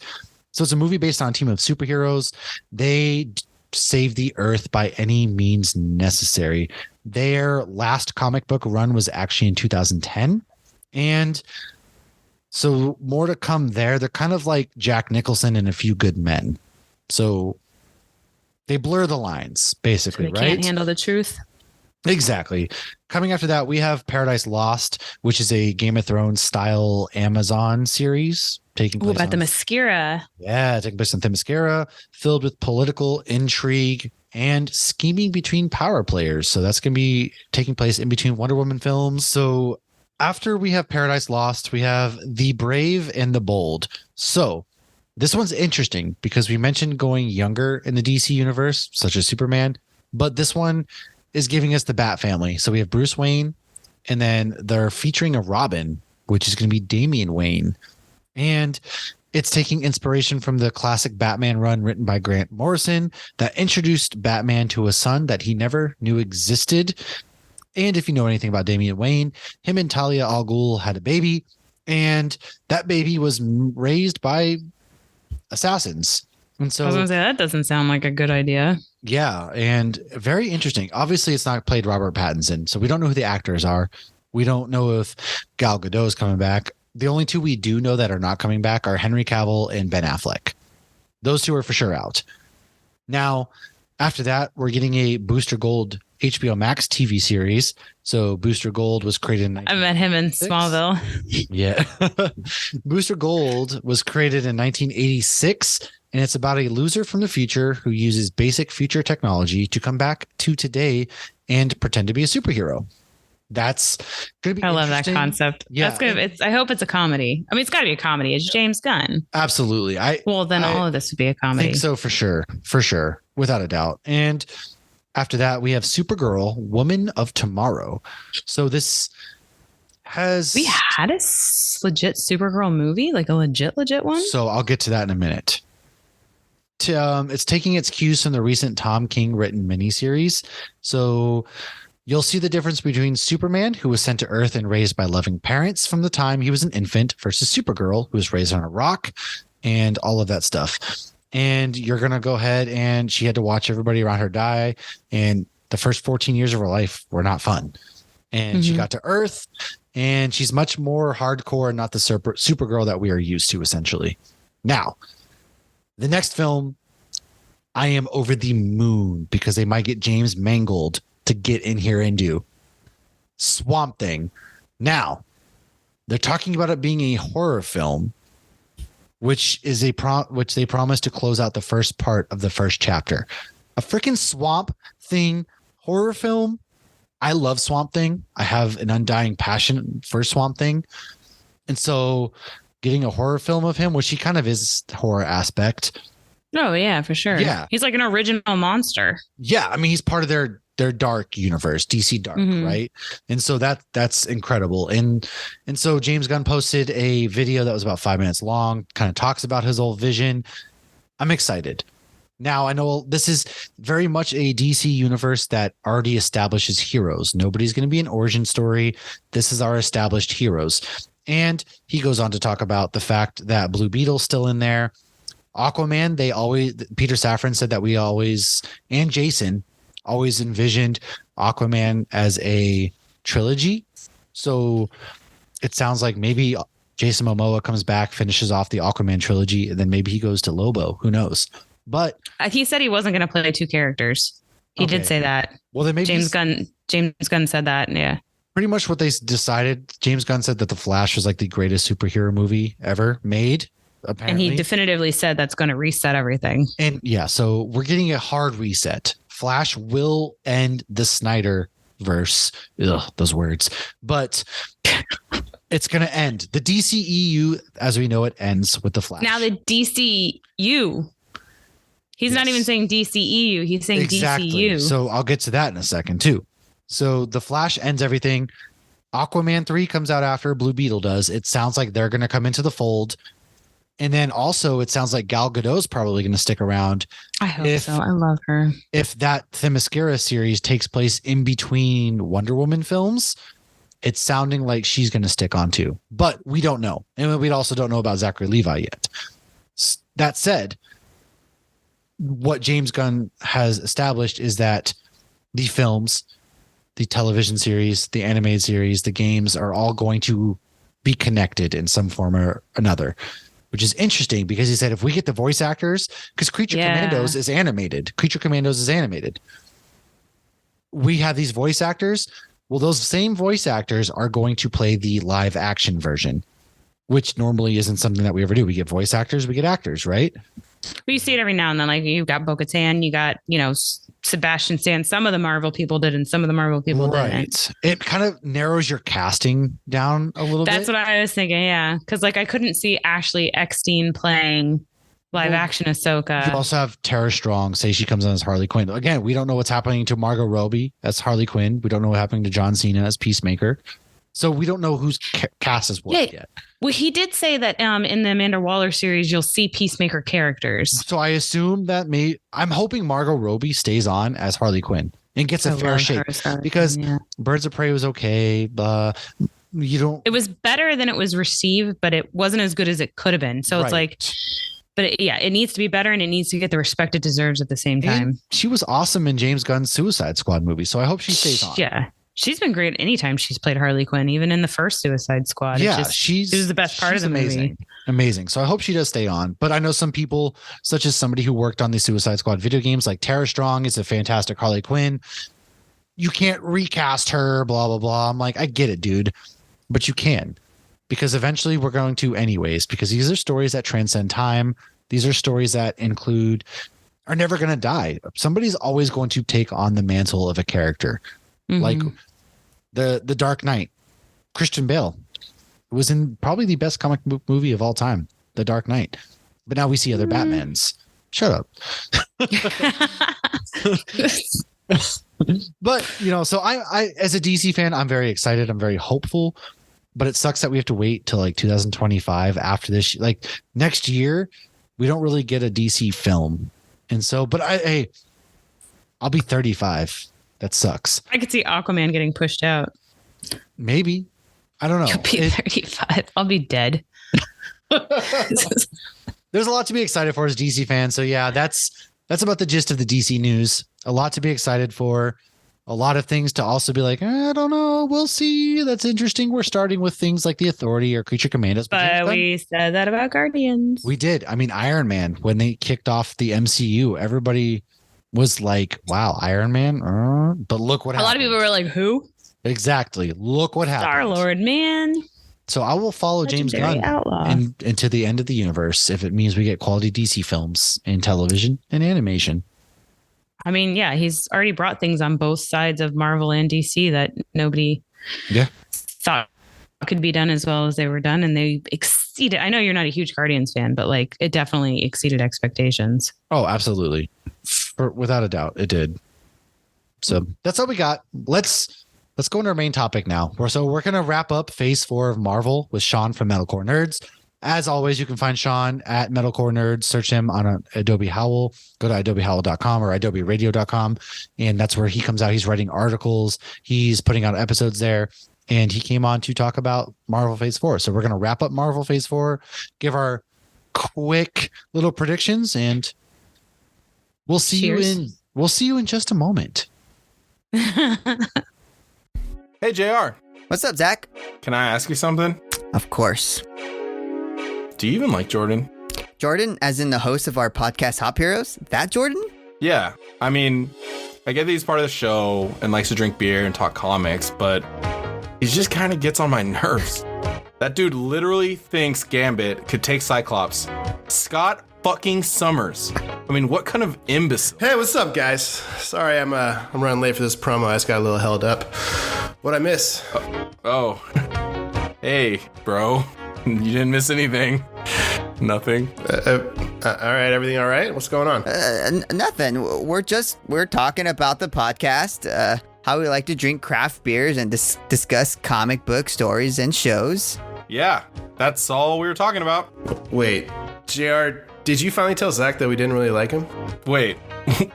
A: So it's a movie based on a team of superheroes. They save the Earth by any means necessary. Their last comic book run was actually in 2010. And so more to come there. They're kind of like Jack Nicholson and A Few Good Men. So they blur the lines, basically,
B: they
A: right?
B: Can't handle the truth.
A: Exactly. Coming after that, we have Paradise Lost, which is a Game of Thrones style Amazon series taking place
B: about the Themyscira.
A: Yeah, taking place on Themyscira, filled with political intrigue and scheming between power players. So that's going to be taking place in between Wonder Woman films. So after we have Paradise Lost, we have The Brave and the Bold. So this one's interesting because we mentioned going younger in the DC universe, such as Superman, but this one is giving us the Bat family. So we have Bruce Wayne, and then they're featuring a Robin, which is going to be Damian Wayne. And it's taking inspiration from the classic Batman run written by Grant Morrison that introduced Batman to a son that he never knew existed. And if you know anything about Damian Wayne, him and Talia al Ghul had a baby, and that baby was raised by assassins. And so
B: I was going to say, that doesn't sound like a good idea.
A: Yeah, and very interesting. Obviously, it's not played Robert Pattinson, so we don't know who the actors are. We don't know if Gal Gadot is coming back. The only two we do know that are not coming back are Henry Cavill and Ben Affleck. Those two are for sure out. Now, after that, we're getting a Booster Gold HBO Max TV series. So Booster Gold was created in
B: I met him in Smallville.
A: Yeah. Booster Gold was created in 1986, and it's about a loser from the future who uses basic future technology to come back to today and pretend to be a superhero. That's going to be
B: I love that concept.
A: Yeah.
B: That's good. I hope it's a comedy. I mean, it's got to be a comedy. It's James Gunn.
A: Absolutely.
B: All of this would be a comedy.
A: I think so, for sure, without a doubt. And after that, we have Supergirl, Woman of Tomorrow. So this has...
B: We had a legit Supergirl movie, like a legit one?
A: So I'll get to that in a minute. It's taking its cues from the recent Tom King written miniseries. So you'll see the difference between Superman, who was sent to Earth and raised by loving parents from the time he was an infant, versus Supergirl, who was raised on a rock, and all of that stuff. And you're going to go ahead, and she had to watch everybody around her die. And the first 14 years of her life were not fun. And she got to Earth, and she's much more hardcore, not the Supergirl that we are used to, essentially. Now, the next film, I am over the moon because they might get James Mangold to get in here and do Swamp Thing. Now, they're talking about it being a horror film, which is which they promised to close out the first part of the first chapter. A freaking Swamp Thing horror film. I love Swamp Thing. I have an undying passion for Swamp Thing. And so getting a horror film of him, which he kind of is horror aspect.
B: Oh, yeah, for sure.
A: Yeah.
B: He's like an original monster.
A: Yeah. I mean, he's part of their dark universe, DC Dark, right? And so that's incredible. And so James Gunn posted a video that was about 5 minutes long, kind of talks about his old vision. I'm excited. Now, I know this is very much a DC universe that already establishes heroes. Nobody's going to be an origin story. This is our established heroes. And he goes on to talk about the fact that Blue Beetle's still in there. Aquaman, Peter Safran said that we always, and Jason, always envisioned Aquaman as a trilogy. So it sounds like maybe Jason Momoa comes back, finishes off the Aquaman trilogy, and then maybe he goes to Lobo. Who knows? But
B: he said he wasn't going to play two characters. He did say that.
A: Well, then maybe
B: James Gunn said that. Yeah.
A: Pretty much what they decided. James Gunn said that The Flash was like the greatest superhero movie ever made. Apparently.
B: And he definitively said that's going to reset everything.
A: And yeah, so we're getting a hard reset. Flash will end the Snyder verse. Ugh, those words. But it's going to end. The DCEU, as we know it, ends with the Flash.
B: Now the DCU. He's not even saying DCEU. He's saying DCU.
A: So I'll get to that in a second too. So the Flash ends everything. Aquaman 3 comes out after Blue Beetle does. It sounds like they're going to come into the fold. And then also it sounds like Gal Gadot's probably going to stick around.
B: I hope so. I love her.
A: If that Themyscira series takes place in between Wonder Woman films, it's sounding like she's going to stick on too. But we don't know. And we also don't know about Zachary Levi yet. That said, what James Gunn has established is that the films, the television series, the animated series, the games are all going to be connected in some form or another, which is interesting because he said if we get the voice actors, because Creature Commandos is animated. We have these voice actors. Well, those same voice actors are going to play the live action version, which normally isn't something that we ever do. We get voice actors, we get actors, right?
B: Well, you see it every now and then. Like you've got Bo-Katan, you got, Sebastian Stan. Some of the Marvel people did, and some of the Marvel people didn't.
A: It kind of narrows your casting down a little bit.
B: That's what I was thinking. Yeah, because I couldn't see Ashley Eckstein playing live action Ahsoka.
A: You also have Tara Strong say she comes on as Harley Quinn. Again, we don't know what's happening to Margot Robbie as Harley Quinn. We don't know what's happening to John Cena as Peacemaker. So we don't know who's cast as what yet.
B: Well, he did say that in the Amanda Waller series, you'll see Peacemaker characters.
A: So I assume that I'm hoping Margot Robbie stays on as Harley Quinn and gets a fair shake because Birds of Prey was okay. It was better than it was received, but it wasn't as good as it could have been. So it's like, it needs to be better and it needs to get the respect it deserves at the same time. And she was awesome in James Gunn's Suicide Squad movie. So I hope she stays on.
B: Yeah. She's been great anytime she's played Harley Quinn, even in the first Suicide Squad.
A: Yeah,
B: she was the best part of the movie.
A: Amazing. So I hope she does stay on. But I know some people, such as somebody who worked on the Suicide Squad video games, like Tara Strong is a fantastic Harley Quinn. You can't recast her, blah, blah, blah. I'm like, I get it, dude. But you can. Because eventually we're going to anyways. Because these are stories that transcend time. These are stories that are never going to die. Somebody's always going to take on the mantle of a character. Mm-hmm. Like the Dark Knight, Christian Bale was in probably the best comic book movie of all time, The Dark Knight. But now we see other Batmans. Shut up. But, so I, as a DC fan, I'm very excited. I'm very hopeful, but it sucks that we have to wait till like 2025 after this. Like next year, we don't really get a DC film. And so, but I'll be 35. That sucks.
B: I could see Aquaman getting pushed out.
A: Maybe. I don't know.
B: You'll be 35. I'll be dead.
A: There's a lot to be excited for as DC fans. So yeah, that's about the gist of the DC news. A lot to be excited for. A lot of things to also be like, I don't know. We'll see. That's interesting. We're starting with things like The Authority or Creature Commandos.
B: But we said that about Guardians.
A: We did. I mean, Iron Man, when they kicked off the MCU, everybody was like, wow, Iron Man. But look what happened.
B: A lot of people were like, who?
A: Exactly. Look what happened.
B: Star-Lord, man.
A: So I will follow James Gunn into the end of the universe if it means we get quality DC films in television and animation.
B: I mean, yeah, he's already brought things on both sides of Marvel and DC that nobody thought could be done as well as they were done. And they exceeded. I know you're not a huge Guardians fan, but like it definitely exceeded expectations.
A: Oh, absolutely. Without a doubt, it did. So that's all we got. Let's go into our main topic now. We're going to wrap up phase 4 of Marvel with Sean from Metalcore Nerds. As always, you can find Sean at Metalcore Nerds. Search him on Adobe Howl. Go to adobehowell.com or adoberadio.com. And that's where he comes out. He's writing articles. He's putting out episodes there. And he came on to talk about Marvel Phase 4. So we're going to wrap up Marvel Phase 4, give our quick little predictions, and we'll see you in just a moment.
C: Hey, JR.
D: What's up, Zach?
C: Can I ask you something?
D: Of course.
C: Do you even like Jordan?
D: Jordan, as in the host of our podcast, Hop Heroes? That Jordan?
C: Yeah. I mean, I get that he's part of the show and likes to drink beer and talk comics, but he just kind of gets on my nerves. That dude literally thinks Gambit could take Cyclops. Scott fucking Summers. I mean, what kind of imbecile?
E: Hey, what's up, guys? Sorry, I'm running late for this promo. I just got a little held up. What'd I miss?
C: Hey, bro. You didn't miss anything. Nothing.
E: All right, everything all right? What's going on?
D: Nothing. We're talking about the podcast, how we like to drink craft beers and discuss comic book stories and shows.
C: Yeah, that's all we were talking about.
E: Wait, JR, did you finally tell Zach that we didn't really like him?
C: Wait,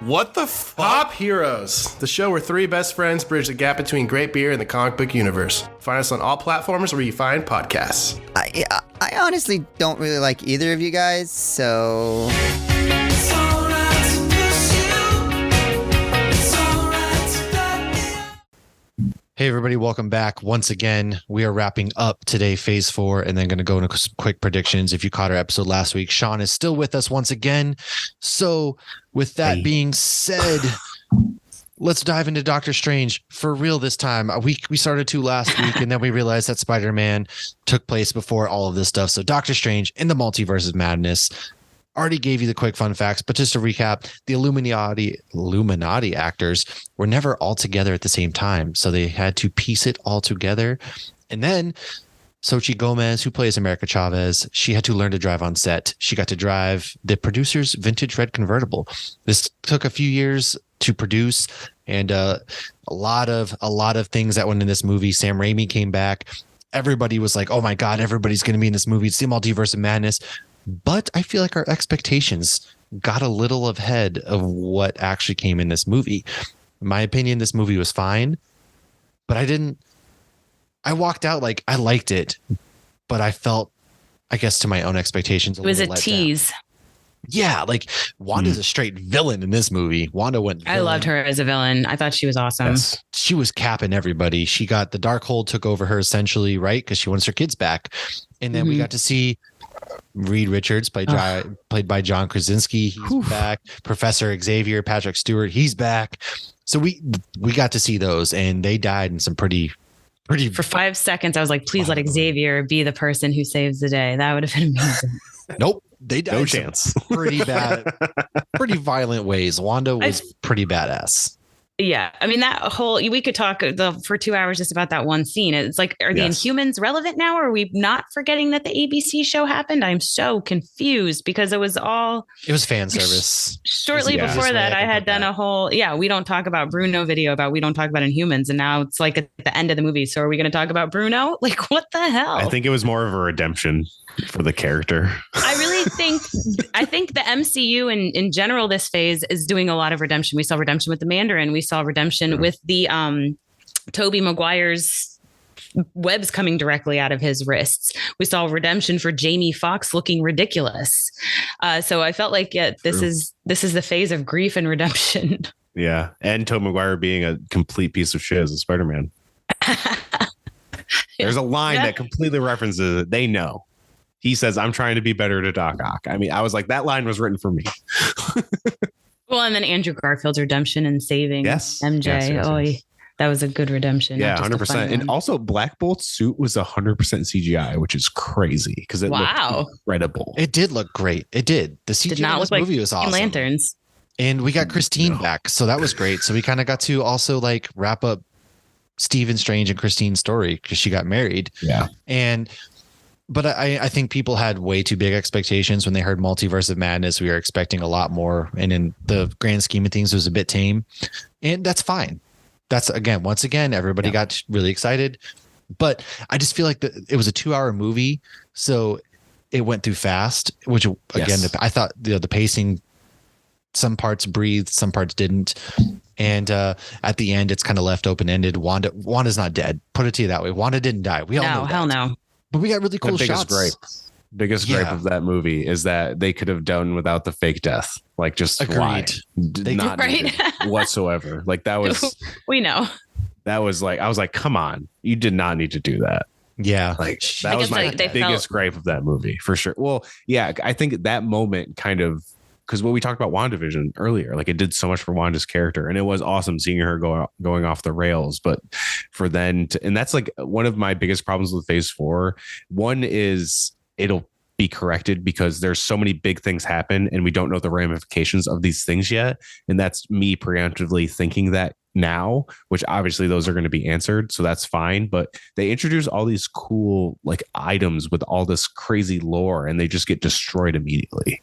C: What the fuck?
E: Pop Heroes, the show where three best friends bridge the gap between great beer and the comic book universe. Find us on all platforms where you find podcasts.
D: I honestly don't really like either of you guys, so...
A: Hey, everybody, welcome back. Once again, we are wrapping up today, phase 4, and then going to go into some quick predictions. If you caught our episode last week, Sean is still with us once again. So with that being said, let's dive into Doctor Strange for real this time. We started to last week, and then we realized that Spider-Man took place before all of this stuff. So Doctor Strange in the Multiverse of Madness. Already gave you the quick fun facts, but just to recap, the Illuminati actors were never all together at the same time, so they had to piece it all together. And then Xochitl Gomez, who plays America Chavez, she had to learn to drive on set. She got to drive the producer's vintage red convertible. This took a few years to produce, and a lot of things that went in this movie. Sam Raimi came back. Everybody was like, "Oh my God, everybody's going to be in this movie. It's the Multiverse of Madness." But I feel like our expectations got a little ahead of what actually came in this movie. In my opinion, this movie was fine, but I walked out like I liked it, but I felt, I guess, to my own expectations.
B: It was a tease.
A: Down. Yeah, like Wanda's a straight villain in this movie. Wanda went villain.
B: I loved her as a villain. I thought she was awesome.
A: Yes. She was capping everybody. She got the Darkhold took over her essentially, right? Because she wants her kids back. And then we got to see Reed Richards played by John Krasinski. He's back. Professor Xavier, Patrick Stewart, he's back. So we got to see those, and they died in some pretty.
B: For 5 seconds, I was like, please let Xavier be the person who saves the day. That would have been amazing.
A: Nope. They died.
F: No chance.
A: Pretty bad, pretty violent ways. Wanda was pretty badass.
B: Yeah. I mean, that whole, we could talk for 2 hours just about that one scene. It's like, are the Inhumans relevant now? Or are we not forgetting that the ABC show happened? I'm so confused because it was fan service. Shortly before that, I had done a whole, we don't talk about Bruno video about we don't talk about Inhumans. And now it's like at the end of the movie. So are we going to talk about Bruno? Like, what the hell?
F: I think it was more of a redemption for the character. I think the MCU in general, this phase is doing a lot of redemption. We saw redemption with the Mandarin. We saw redemption with the Tobey Maguire's webs coming directly out of his wrists. We saw redemption for Jamie Foxx looking ridiculous. So I felt like this is the phase of grief and redemption. Yeah, and Tobey Maguire being a complete piece of shit as a Spider-Man. There's a line that completely references it. They know. He says, "I'm trying to be better to Doc Ock." I mean, I was like, that line was written for me.
B: Well, and then Andrew Garfield's redemption and saving MJ. Yes. That was a good redemption.
F: Yeah, 100%. And also, Black Bolt's suit was 100% CGI, which is crazy because it looked incredible.
A: It did look great. It did. The CGI
B: did not look
A: movie
B: like
A: was awesome.
B: Lanterns.
A: And we got Christine back, so that was great. So we kind of got to also like wrap up Stephen Strange and Christine's story because she got married.
F: Yeah,
A: But I think people had way too big expectations when they heard Multiverse of Madness. We were expecting a lot more. And in the grand scheme of things, it was a bit tame. And that's fine. That's, once again, everybody got really excited. But I just feel like it was a 2-hour movie. So it went through fast, which, again, I thought the pacing, some parts breathed, some parts didn't. And at the end, it's kind of left open-ended. Wanda's not dead. Put it to you that way. Wanda didn't die. We all know that.
B: Hell no.
A: But we got really cool shots.
F: Biggest gripe of that movie is that they could have done without the fake death. Like, just
A: agreed.
F: Not whatsoever. Like, that was.
B: We know.
F: That was like, I was like, come on, you did not need to do that.
A: Yeah,
F: like that was my biggest gripe of that movie for sure. Well, yeah, I think that moment kind of. Because what we talked about WandaVision earlier, like it did so much for Wanda's character, and it was awesome seeing her going off the rails. But for then to, and that's like one of my biggest problems with Phase 4. One is it'll be corrected because there's so many big things happen, and we don't know the ramifications of these things yet. And that's me preemptively thinking that now, which obviously those are going to be answered, so that's fine. But they introduce all these cool like items with all this crazy lore, and they just get destroyed immediately.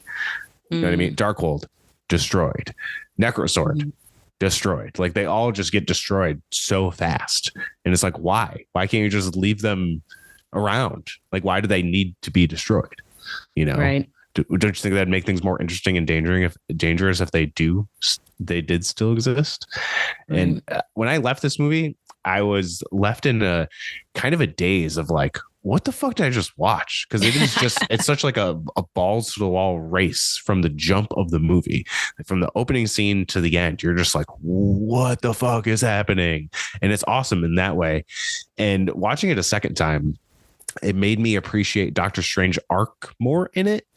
F: You know what I mean? Darkhold, destroyed. Necrosword, destroyed. Like they all just get destroyed so fast. And it's like, why? Why can't you just leave them around? Like, why do they need to be destroyed? You know?
B: Right.
F: Don't you think that'd make things more interesting and dangerous if they did still exist? And when I left this movie, I was left in a kind of a daze of like, what the fuck did I just watch? Because it is just, it's such like a balls to the wall race from the jump of the movie, from the opening scene to the end. You're just like, what the fuck is happening? And it's awesome in that way. And watching it a second time, it made me appreciate Doctor Strange arc more in it,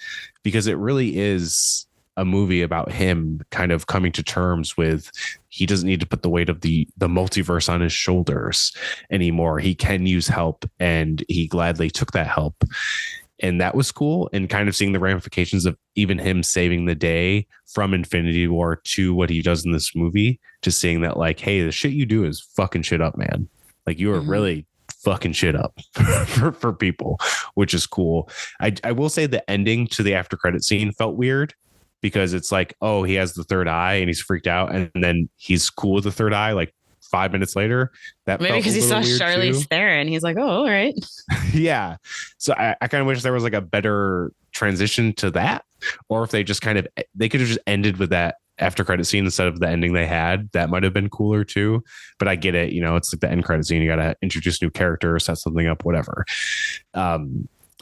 F: because it really is a movie about him kind of coming to terms with he doesn't need to put the weight of the multiverse on his shoulders anymore. He can use help, and he gladly took that help. And that was cool. And kind of seeing the ramifications of even him saving the day from Infinity War to what he does in this movie, to seeing that like, hey, the shit you do is fucking shit up, man. Like you are really fucking shit up for people, which is cool. I will say the ending to the after credit scene felt weird, because it's like, oh, he has the third eye and he's freaked out, and then he's cool with the third eye like 5 minutes later. That
B: maybe because he saw Charlize Theron, he's like, oh, all right.
F: Yeah. So I kind of wish there was like a better transition to that, or if they just they could have just ended with that after credit scene instead of the ending they had. That might have been cooler too. But I get it, it's like the end credit scene, you got to introduce new characters, set something up, whatever. But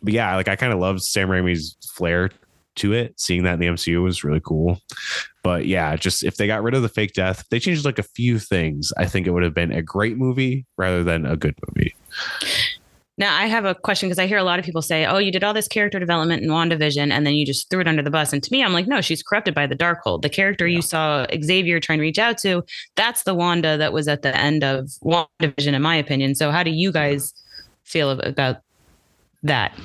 F: yeah, like I kind of loved Sam Raimi's flair to it. Seeing that in the MCU was really cool. But yeah, just if they got rid of the fake death, if they changed like a few things, I think it would have been a great movie rather than a good movie.
B: Now I have a question, because I hear a lot of people say, oh, you did all this character development in WandaVision and then you just threw it under the bus. And to me, I'm like, no, she's corrupted by the Darkhold. The character you saw Xavier trying to reach out to, that's the Wanda that was at the end of WandaVision, in my opinion. So how do you guys feel about that?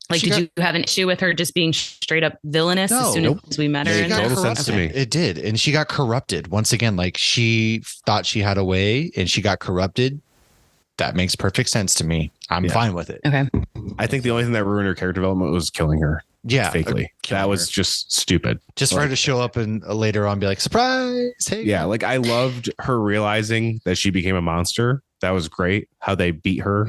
B: Like, did you have an issue with her just being straight up villainous as soon as we met her?
F: It made total sense to me.
A: It did. And she got corrupted. Once again, like she thought she had a way and she got corrupted. That makes perfect sense to me. I'm fine with it.
B: Okay.
F: I think the only thing that ruined her character development was killing her.
A: Yeah.
F: Fakely. That was just stupid.
A: Just for her to show up and later on be like, surprise. Hey.
F: Yeah. Like I loved her realizing that she became a monster. That was great. How they beat her.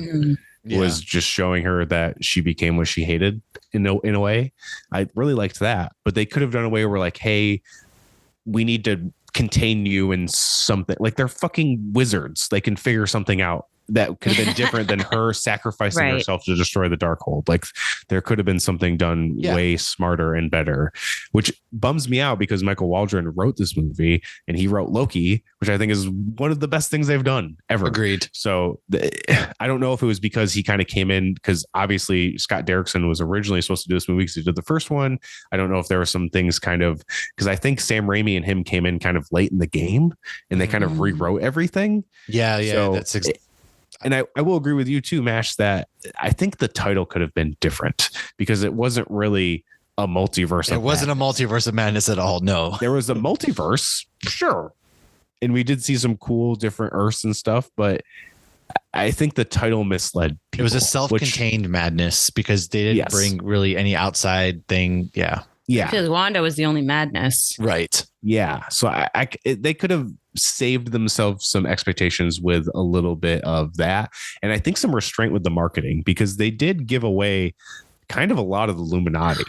F: Was just showing her that she became what she hated in a way. I really liked that, but they could have done a way where like, hey, we need to contain you in something. Like they're fucking wizards. They can figure something out that could have been different than her sacrificing herself to destroy the Darkhold. Like there could have been something done way smarter and better, which bums me out because Michael Waldron wrote this movie and he wrote Loki, which I think is one of the best things they've done ever.
A: Agreed.
F: So I don't know if it was because he kind of came in, because obviously Scott Derrickson was originally supposed to do this movie because he did the first one. I don't know if there were some things because I think Sam Raimi and him came in kind of late in the game and they kind of rewrote everything.
A: Yeah. So, that's
F: and I will agree with you too, Mash, that I think the title could have been different because it wasn't really a multiverse.
A: It wasn't a multiverse of madness at all. No,
F: there was a multiverse. Sure. And we did see some cool different Earths and stuff, but I think the title misled people.
A: It was a self-contained madness because they didn't bring really any outside thing. Yeah.
F: Yeah.
B: Because Wanda was the only madness.
A: Right.
F: Yeah. So they could have saved themselves some expectations with a little bit of that. And I think some restraint with the marketing, because they did give away kind of a lot of the Illuminati.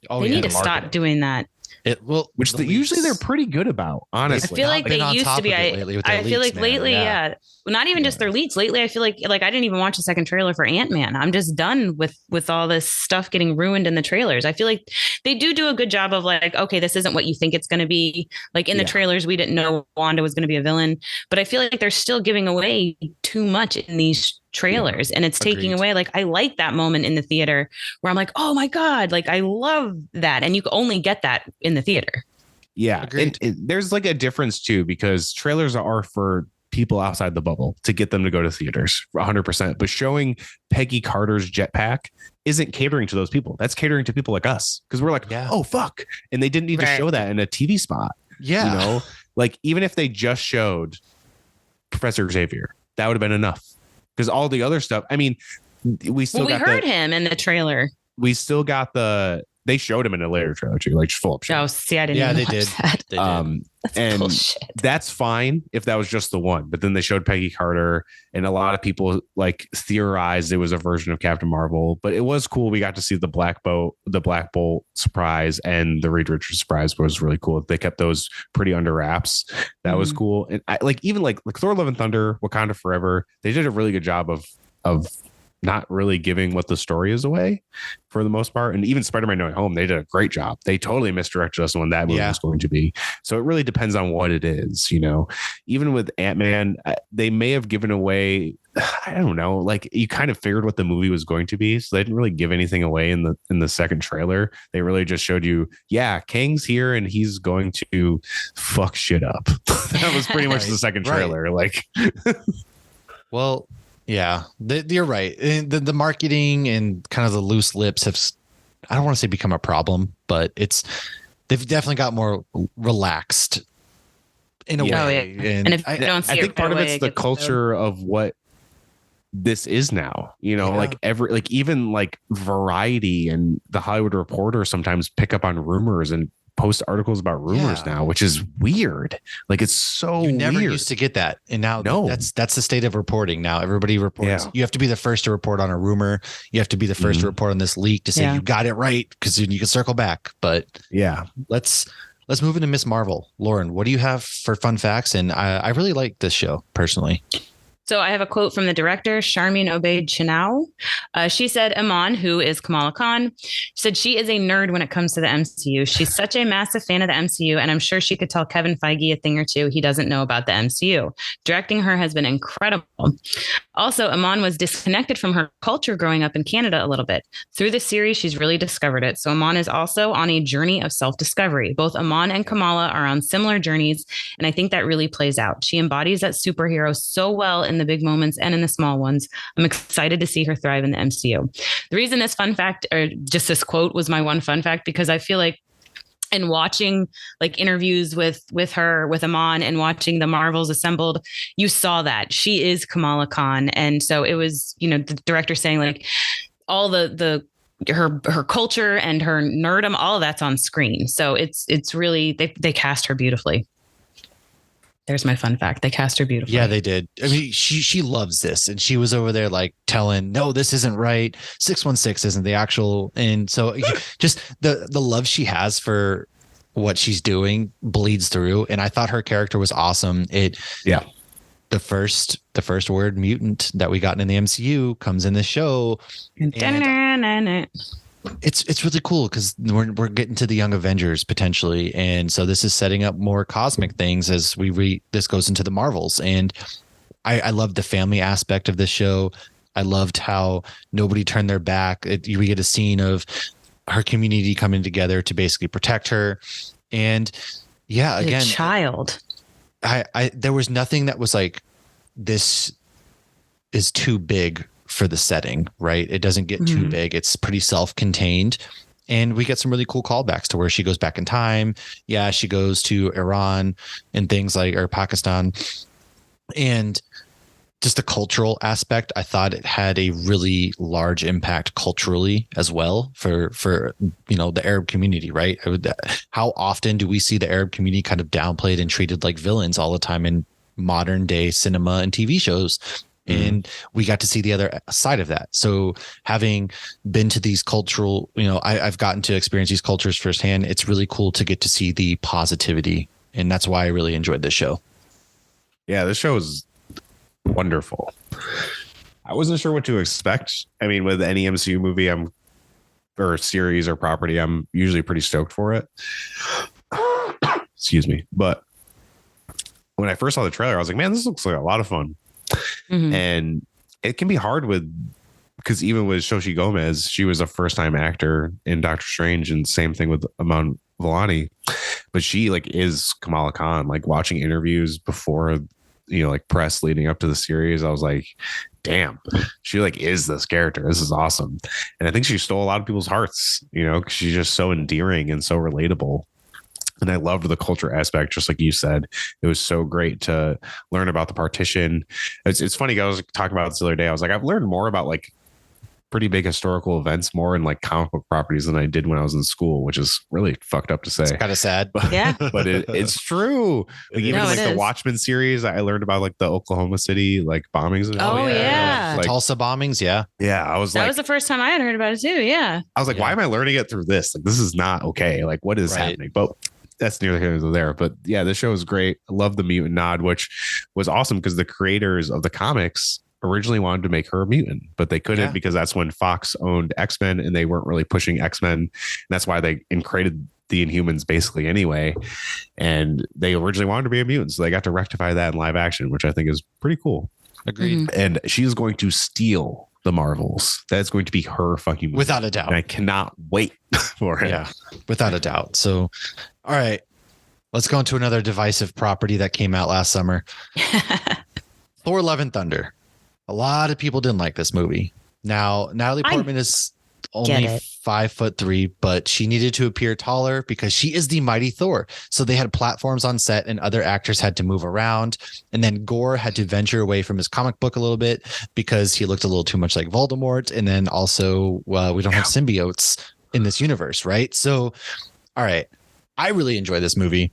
B: They need to stop doing that.
F: Usually they're pretty good about, honestly.
B: I feel like they used to be. I feel like lately, not even just their leaks. Lately, I feel like I didn't even watch the second trailer for Ant-Man. I'm just done with all this stuff getting ruined in the trailers. I feel like they do a good job of like, okay, this isn't what you think it's going to be. Like in the trailers, we didn't know Wanda was going to be a villain, but I feel like they're still giving away too much in these trailers and it's taking away. Like I like that moment in the theater where I'm like, oh my God, like I love that. And you can only get that in the theater.
F: Yeah. And there's like a difference too, because trailers are for people outside the bubble to get them to go to theaters 100%. But showing Peggy Carter's jetpack isn't catering to those people. That's catering to people like us. Cause we're like, oh fuck. And they didn't need to show that in a TV spot. Yeah. Like even if they just showed Professor Xavier, that would have been enough. Because all the other stuff, I mean, we heard
B: him in the trailer.
F: We still got the they showed him in a later trailer too, like just full up shit.
B: Oh, see, I didn't.
A: Yeah,
B: even
A: they
B: watch
A: did.
B: That.
A: They did.
B: That's
F: and
B: bullshit.
F: that's fine if that was just the one. But then they showed Peggy Carter, and a lot of people like theorized it was a version of Captain Marvel. But it was cool. We got to see the Black Bolt surprise, and the Reed Richards surprise was really cool. They kept those pretty under wraps. That was cool. And I even like Thor: Love and Thunder, Wakanda Forever. They did a really good job of not really giving what the story is away for the most part. And even Spider-Man No Way Home, they did a great job. They totally misdirected us on what that movie was going to be. So it really depends on what it is, you know. Even with Ant-Man, they may have given away, I don't know, like you kind of figured what the movie was going to be. So they didn't really give anything away in the second trailer. They really just showed you, yeah, Kang's here and he's going to fuck shit up. That was pretty much the second trailer. Like,
A: well, yeah, you're right. The marketing and kind of the loose lips have, I don't want to say become a problem, but they've definitely got more relaxed in a way.
B: Yeah. And if you don't see
F: I
B: it
F: think part
B: right
F: of
B: away,
F: it's the culture of what this is now, you know, like even like Variety and the Hollywood Reporter sometimes pick up on rumors and post articles about rumors now, which is weird. Like it's so
A: you never
F: weird.
A: used to get that, and now
F: No.
A: that's the state of reporting. Now everybody reports. You have to be the first to report on a rumor. You have to be the first to report on this leak to say you got it right, because then you can circle back. But let's move into Miss Marvel. Lauren, what do you have for fun facts? And I really like this show personally.
B: So I have a quote from the director, Sharmeen Obaid-Chinow. She said, Iman, who is Kamala Khan, said she is a nerd when it comes to the MCU. She's such a massive fan of the MCU, and I'm sure she could tell Kevin Feige a thing or two he doesn't know about the MCU. Directing her has been incredible. Also, Iman was disconnected from her culture growing up in Canada a little bit. Through the series, she's really discovered it. So Iman is also on a journey of self-discovery. Both Iman and Kamala are on similar journeys, and I think that really plays out. She embodies that superhero so well in the big moments and in the small ones. I'm excited to see her thrive in the MCU. The reason this fun fact, or just this quote, was my one fun fact, because I feel like in watching like interviews with her, with Iman, and watching the Marvels assembled, you saw that she is Kamala Khan. And so it was, you know, the director saying like all her culture and her nerdom, all of that's on screen. So it's really, they cast her beautifully. There's my fun fact. They cast her beautifully.
A: Yeah, they did. I mean, she loves this, and she was over there like telling, no, this isn't right. 616 isn't the actual. And so just the love she has for what she's doing bleeds through. And I thought her character was awesome. The first word mutant that we got in the MCU comes in the show. It's really cool because we're getting to the Young Avengers potentially, and so this is setting up more cosmic things as this goes into the Marvels. And I love the family aspect of this show. I loved how nobody turned their back. We get a scene of her community coming together to basically protect her. And again,
B: child.
A: There was nothing that was like, this is too big for the setting, right? It doesn't get too big. It's pretty self-contained. And we get some really cool callbacks to where she goes back in time. Yeah, she goes to Iran and things like, or Pakistan. And just the cultural aspect, I thought it had a really large impact culturally as well for you know, the Arab community, right? How often do we see the Arab community kind of downplayed and treated like villains all the time in modern day cinema and TV shows? And we got to see the other side of that. So having been to these cultural, you know, I've gotten to experience these cultures firsthand. It's really cool to get to see the positivity. And that's why I really enjoyed this show.
F: Yeah, this show is wonderful. I wasn't sure what to expect. I mean, with any MCU movie or series or property, I'm usually pretty stoked for it. Excuse me. But when I first saw the trailer, I was like, man, this looks like a lot of fun. And it can be hard because even with Shoshi Gomez, she was a first-time actor in Doctor Strange, and same thing with Iman Vellani, but she like is Kamala Khan. Like watching interviews before, you know, like press leading up to the series, I was like, damn, she like is this character. This is awesome. And I think she stole a lot of people's hearts, you know, because she's just so endearing and so relatable. And I loved the culture aspect, just like you said. It was so great to learn about the partition. It's funny, I was talking about this the other day. I was like, I've learned more about like pretty big historical events more in like comic book properties than I did when I was in school, which is really fucked up to say.
A: It's kind of sad.
F: But,
B: Yeah.
F: but it's true. Like, even like the Watchmen series, I learned about like the Oklahoma City like bombings.
B: Oh yeah.
A: Like, Tulsa bombings. Yeah.
F: Yeah. I was
B: that was the first time I had heard about it too. Yeah.
F: I was like, why am I learning it through this? Like, this is not okay. Like, what is happening? But that's neither here nor there. But yeah, this show is great. I love the mutant nod, which was awesome because the creators of the comics originally wanted to make her a mutant, but they couldn't because that's when Fox owned X-Men and they weren't really pushing X-Men. And that's why they created the Inhumans basically anyway. And they originally wanted to be a mutant. So they got to rectify that in live action, which I think is pretty cool.
A: Agreed.
F: Mm-hmm. And she is going to steal the Marvels. That's going to be her fucking movie.
A: Without a doubt.
F: And I cannot wait for it.
A: Yeah, without a doubt. So, all right, let's go into another divisive property that came out last summer. Thor: Love and Thunder. A lot of people didn't like this movie. Now, Natalie Portman is only 5'3", but she needed to appear taller because she is the mighty Thor. So they had platforms on set and other actors had to move around. And then Gore had to venture away from his comic book a little bit because he looked a little too much like Voldemort. And then also, we don't have symbiotes in this universe, right? So, all right. I really enjoy this movie.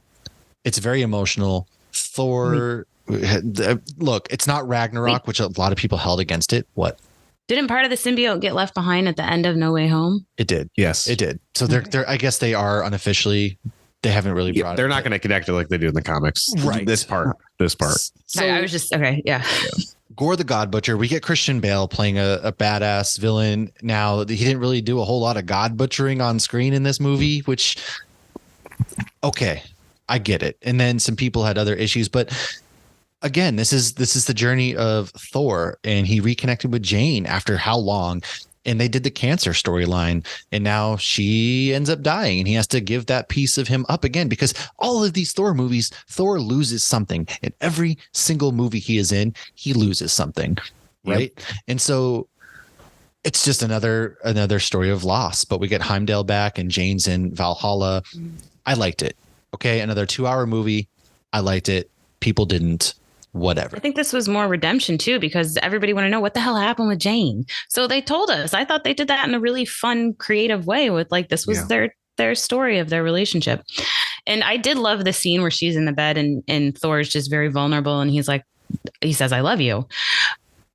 A: It's very emotional. Thor... Look, it's not Ragnarok, which a lot of people held against it. What?
B: Didn't part of the symbiote get left behind at the end of No Way Home?
A: It did.
F: Yes,
A: it did. So they're I guess they are unofficially. They haven't really brought.
F: They're not going to connect it like they do in the comics.
A: Right.
F: This part.
B: So I was just okay. Yeah.
A: Gore the God Butcher. We get Christian Bale playing a badass villain. Now he didn't really do a whole lot of God butchering on screen in this movie, which okay, I get it. And then some people had other issues, but. Again, this is the journey of Thor, and he reconnected with Jane after how long? And they did the cancer storyline, and now she ends up dying, and he has to give that piece of him up again because all of these Thor movies, Thor loses something. In every single movie he is in, he loses something, right? Yep. And so it's just another story of loss. But we get Heimdall back, and Jane's in Valhalla. I liked it. Okay, another 2-hour movie. I liked it. People didn't. Whatever.
B: I think this was more redemption too, because everybody want to know what the hell happened with Jane. So they told us. I thought they did that in a really fun, creative way with like, this was their story of their relationship. And I did love the scene where she's in the bed and Thor's just very vulnerable. And he says, I love you.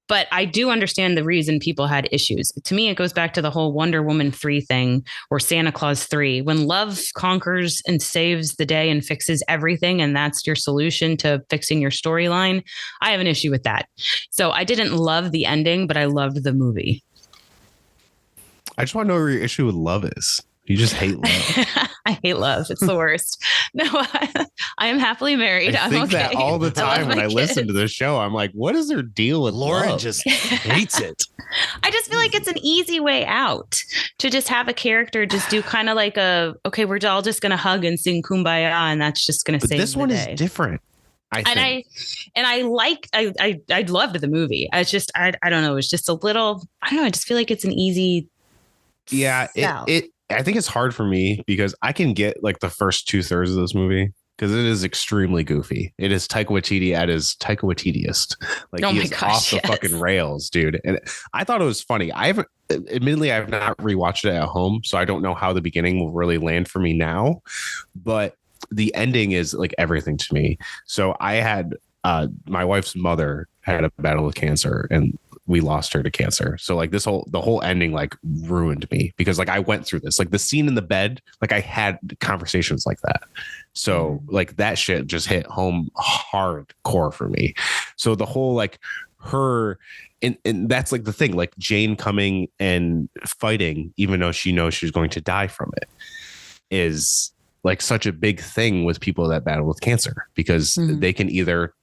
B: But I do understand the reason people had issues. To me, it goes back to the whole Wonder Woman 3 thing or Santa Claus 3. When love conquers and saves the day and fixes everything, and that's your solution to fixing your storyline, I have an issue with that. So I didn't love the ending, but I loved the movie.
F: I just want to know where your issue with love is. You just hate love.
B: I hate love. It's the worst. No, I am happily married.
F: I think that all the time when I listen to this show, I'm like, what is their deal with
A: Lauren?
F: Love?
A: Just hates it.
B: I just feel like it's an easy way out to just have a character just do kind of like okay, we're all just going to hug and sing Kumbaya, and that's just going to save the day. This one is
F: different. I
B: loved the movie. I don't know. It's just a little, I don't know. I just feel like it's an easy.
F: Yeah. I think it's hard for me because I can get like the first 2/3 of this movie because it is extremely goofy. It is Taika Waititi at his Taika Waititiest. Like he is off the fucking rails, dude. And I thought it was funny. I've not rewatched it at home, so I don't know how the beginning will really land for me now. But the ending is like everything to me. So I had my wife's mother had a battle with cancer and we lost her to cancer. So like the whole ending like ruined me because like I went through this, like the scene in the bed, like I had conversations like that. So like that shit just hit home hardcore for me. So the whole like her and that's like the thing, like Jane coming and fighting, even though she knows she's going to die from it, is like such a big thing with people that battle with cancer because they can either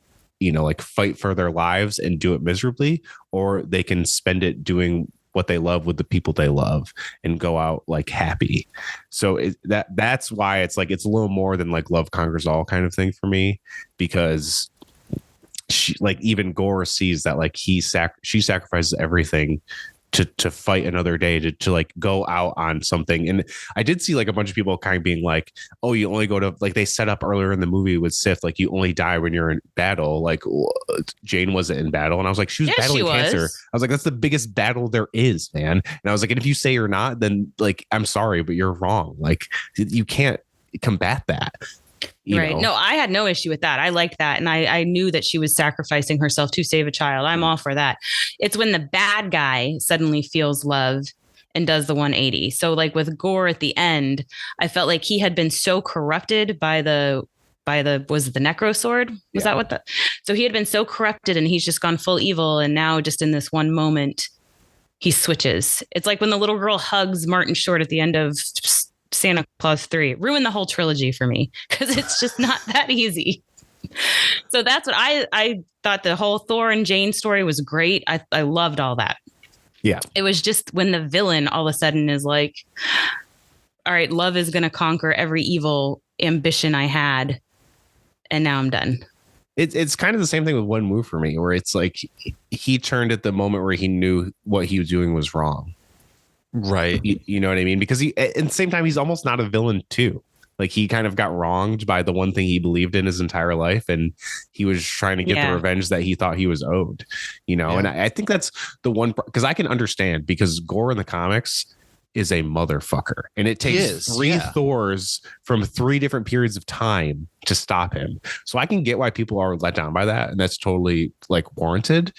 F: like fight for their lives and do it miserably, or they can spend it doing what they love with the people they love and go out like happy. So that's why it's like, it's a little more than like love conquers all kind of thing for me, because she, like even Gore sees that like she sacrifices everything to fight another day, to like go out on something. And I did see like a bunch of people kind of being like, oh, you only go to, like they set up earlier in the movie with Sif, like you only die when you're in battle. Like Jane wasn't in battle. And I was like, she was battling cancer. I was like, that's the biggest battle there is, man. And I was like, and if you say you're not, then like, I'm sorry, but you're wrong. Like you can't combat that.
B: Right. No, I had no issue with that. I liked that. And I knew that she was sacrificing herself to save a child. I'm all for that. It's when the bad guy suddenly feels love and does the 180. So like with Gore at the end, I felt like he had been so corrupted by was it the necro sword? Was that what so he had been so corrupted and he's just gone full evil. And now just in this one moment, he switches. It's like when the little girl hugs Martin Short at the end of Santa Claus 3. Ruined the whole trilogy for me because it's just not that easy. So that's what I thought. The whole Thor and Jane story was great. I loved all that.
F: Yeah.
B: It was just when the villain all of a sudden is like, all right, love is going to conquer every evil ambition I had. And now I'm done.
F: It's kind of the same thing with One Move for me, where it's like he turned at the moment where he knew what he was doing was wrong.
A: Right.
F: You know what I mean? Because at the same time, he's almost not a villain too. Like he kind of got wronged by the one thing he believed in his entire life. And he was trying to get the revenge that he thought he was owed, you know? And I think that's the one, because I can understand, because Gore in the comics is a motherfucker. And it takes three Thors from 3 different periods of time to stop him. So I can get why people are let down by that. And that's totally like warranted.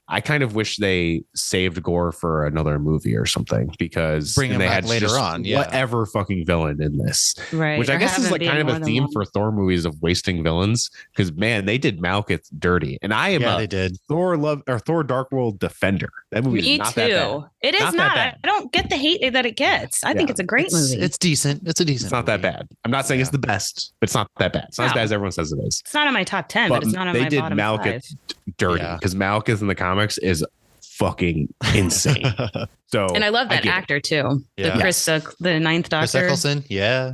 F: I kind of wish they saved Gore for another movie or something, because
A: bring him
F: they
A: back
F: had
A: later on.
F: Whatever fucking villain in this.
B: Right.
F: Which I guess is like kind of a theme for Thor movies of wasting villains. Because man, they did Malekith dirty. And I am
A: they did.
F: Thor Dark World defender. That movie is not that bad.
B: It is not. I don't get the hate that it gets. I think it's a great movie.
A: It's decent. It's
F: not that bad. I'm not saying it's the best, but it's not that bad. It's not as bad as everyone says it is.
B: It's not in my top 10, but it's not on my bottom 5.
F: They did Malekith dirty, because Malekith in the comics is fucking insane. So,
B: and I love that actor too.
A: Yeah.
B: The Ninth Doctor.
A: Chris Eccleston. Yeah.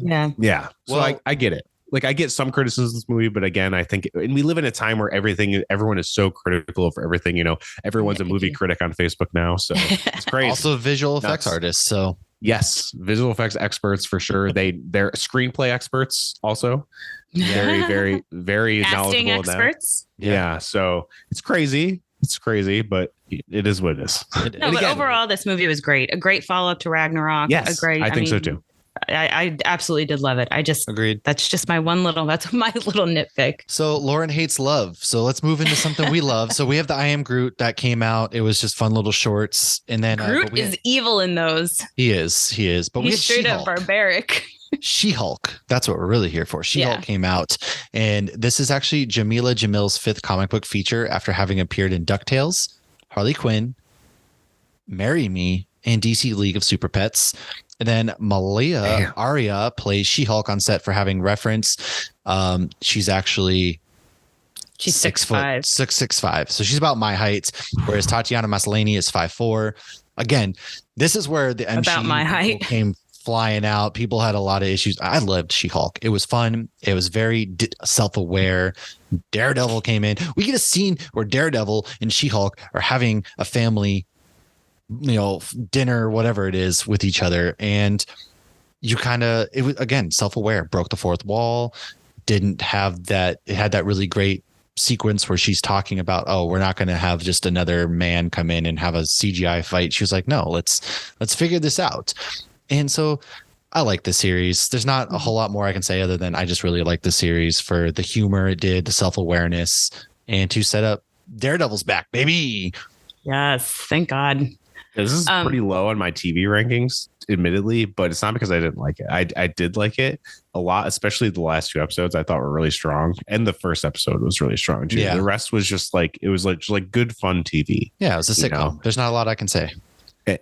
F: So I get it. Like I get some criticism of this movie, but again, I think, and we live in a time where everyone is so critical of everything. You know, everyone's a movie critic on Facebook now, so it's crazy.
A: Also, visual effects artists. So
F: yes, visual effects experts for sure. They're screenplay experts also. Very, very, very
B: casting
F: knowledgeable
B: experts.
F: Yeah, so it's crazy. It's crazy, but it is what it is.
B: But overall, this movie was great. A great follow up to Ragnarok.
F: Yes, I think so too.
B: I absolutely did love it. I just
A: agreed.
B: That's just my that's my little nitpick.
A: So Lauren hates love. So let's move into something we love. So we have the I Am Groot that came out. It was just fun little shorts. And then
B: Groot is evil in those.
A: He is. But
B: he's straight up barbaric.
A: She-Hulk. That's what we're really here for. She-Hulk came out. And this is actually Jamila Jamil's 5th comic book feature after having appeared in DuckTales, Harley Quinn, Marry Me, and DC League of Super Pets. And then Malia Arya plays She-Hulk on set for having reference. She's 6'5". 6'5". So she's about my height, whereas Tatiana Maslany is 5'4". Again, this is where the MCU
B: about my height
A: came flying out. People had a lot of issues. I loved She-Hulk. It was fun. It was very self-aware. Daredevil came in. We get a scene where Daredevil and She-Hulk are having a family, dinner, whatever it is, with each other. And it was, again, self-aware, broke the fourth wall, didn't have that. It had that really great sequence where she's talking about, we're not going to have just another man come in and have a CGI fight. She was like, no, let's figure this out. And so I like the series. There's not a whole lot more I can say other than I just really like the series for the humor it did, the self-awareness, and to set up Daredevil's back, baby.
B: Yes. Thank God.
F: This is pretty low on my TV rankings, admittedly, but it's not because I didn't like it. I did like it a lot, especially the last 2 episodes I thought were really strong. And the first episode was really strong too. Yeah. The rest was just like, it was like good, fun TV.
A: Yeah, it was a sitcom. There's not a lot I can say.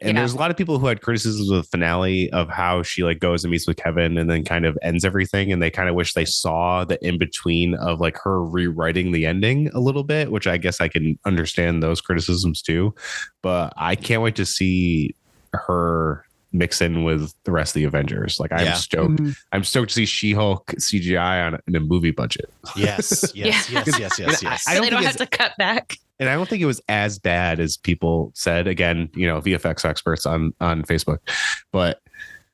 F: And there's a lot of people who had criticisms of the finale of how she goes and meets with Kevin and then kind of ends everything. And they kind of wish they saw the in between of her rewriting the ending a little bit, which I guess I can understand those criticisms too. But I can't wait to see her mix in with the rest of the Avengers. I'm stoked. Mm-hmm. I'm stoked to see She-Hulk CGI in a movie budget.
A: Yes.
B: I don't have to cut back.
F: And I don't think it was as bad as people said. Again, VFX experts on Facebook, but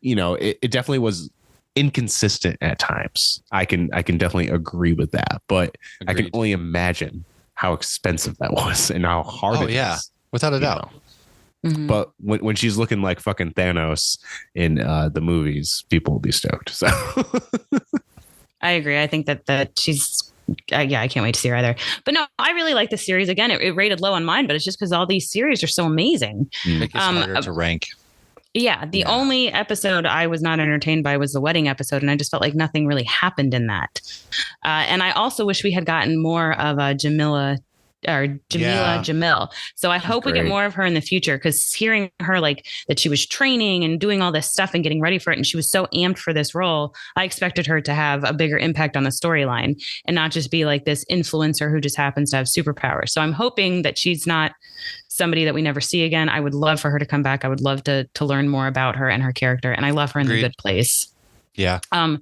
F: it definitely was inconsistent at times. I can definitely agree with that, but Agreed. I can only imagine how expensive that was and how hard it is.
A: Without a doubt.
B: Mm-hmm.
F: But when she's looking like fucking Thanos in the movies, people will be stoked. So
B: I agree. I think that she's I can't wait to see her either. But no, I really like the series. Again, it rated low on mine, but it's just because all these series are so amazing.
A: It's harder to rank.
B: Yeah. The only episode I was not entertained by was the wedding episode. And I just felt like nothing really happened in that. And I also wish we had gotten more of Jamila. So I hope we get more of her in the future, because hearing her like that she was training and doing all this stuff and getting ready for it, and she was so amped for this role, I expected her to have a bigger impact on the storyline and not just be like this influencer who just happens to have superpowers. So I'm hoping that she's not somebody that we never see again. I would love for her to come back. I would love to learn more about her and her character, and I love her in The Good Place.
A: Yeah.
B: So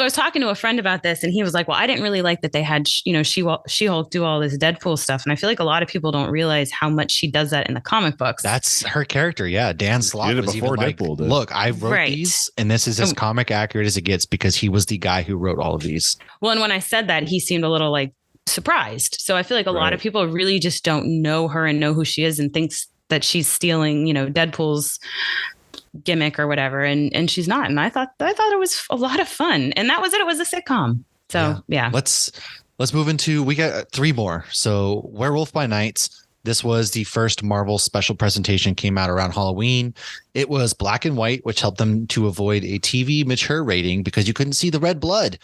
B: I was talking to a friend about this, and he was like, well, I didn't really like that they had, She-Hulk do all this Deadpool stuff. And I feel like a lot of people don't realize how much she does that in the comic books.
A: That's her character. Yeah. Dan Slott was even like, look, I wrote these, and this is as comic accurate as it gets, because he was the guy who wrote all of these.
B: Well, and when I said that, he seemed a little like surprised. So I feel like a lot of people really just don't know her and know who she is and thinks that she's stealing, Deadpool's gimmick or whatever, and she's not. And I thought it was a lot of fun, and that was it. It was a sitcom. So yeah.
A: Let's move into, we got 3 more. So Werewolf by Night. This was the first Marvel special presentation, came out around Halloween. It was black and white, which helped them to avoid a TV mature rating because you couldn't see the red blood.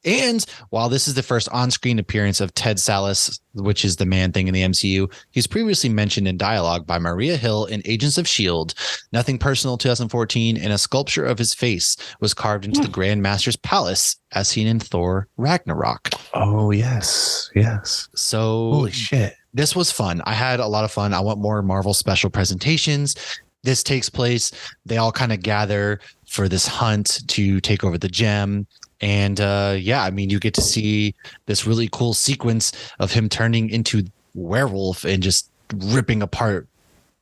A: And while this is the first on-screen appearance of Ted Sallis, which is the Man-Thing in the MCU, he's previously mentioned in dialogue by Maria Hill in Agents of S.H.I.E.L.D. Nothing Personal 2014, and a sculpture of his face was carved into the Grand Master's palace, as seen in Thor Ragnarok.
F: Oh, yes. Yes.
A: So
F: holy shit.
A: This was fun. I had a lot of fun. I want more Marvel special presentations. This takes place. They all kind of gather for this hunt to take over the gem. And you get to see this really cool sequence of him turning into werewolf and just ripping apart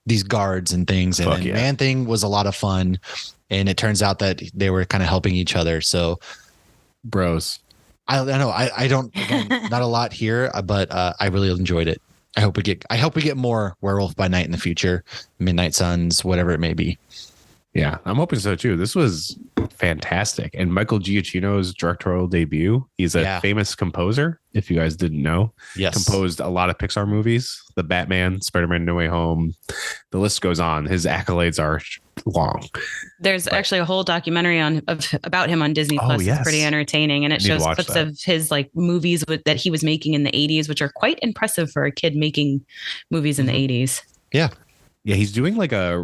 A: these guards and things. And Man-Thing was a lot of fun. And it turns out that they were kind of helping each other. So
F: bros.
A: I know I don't, again, not a lot here, but I really enjoyed it. I hope we get more Werewolf by Night in the future, Midnight Suns, whatever it may be.
F: Yeah, I'm hoping so too. This was fantastic. And Michael Giacchino's directorial debut. He's a famous composer, if you guys didn't know.
A: Yes.
F: Composed a lot of Pixar movies, The Batman, Spider-Man No Way Home. The list goes on. His accolades are long.
B: There's actually a whole documentary about him on Disney Plus. Yes. It's pretty entertaining, and it shows clips of his like movies that he was making in the 80s, which are quite impressive for a kid making movies in the 80s.
A: Yeah.
F: Yeah, he's doing like a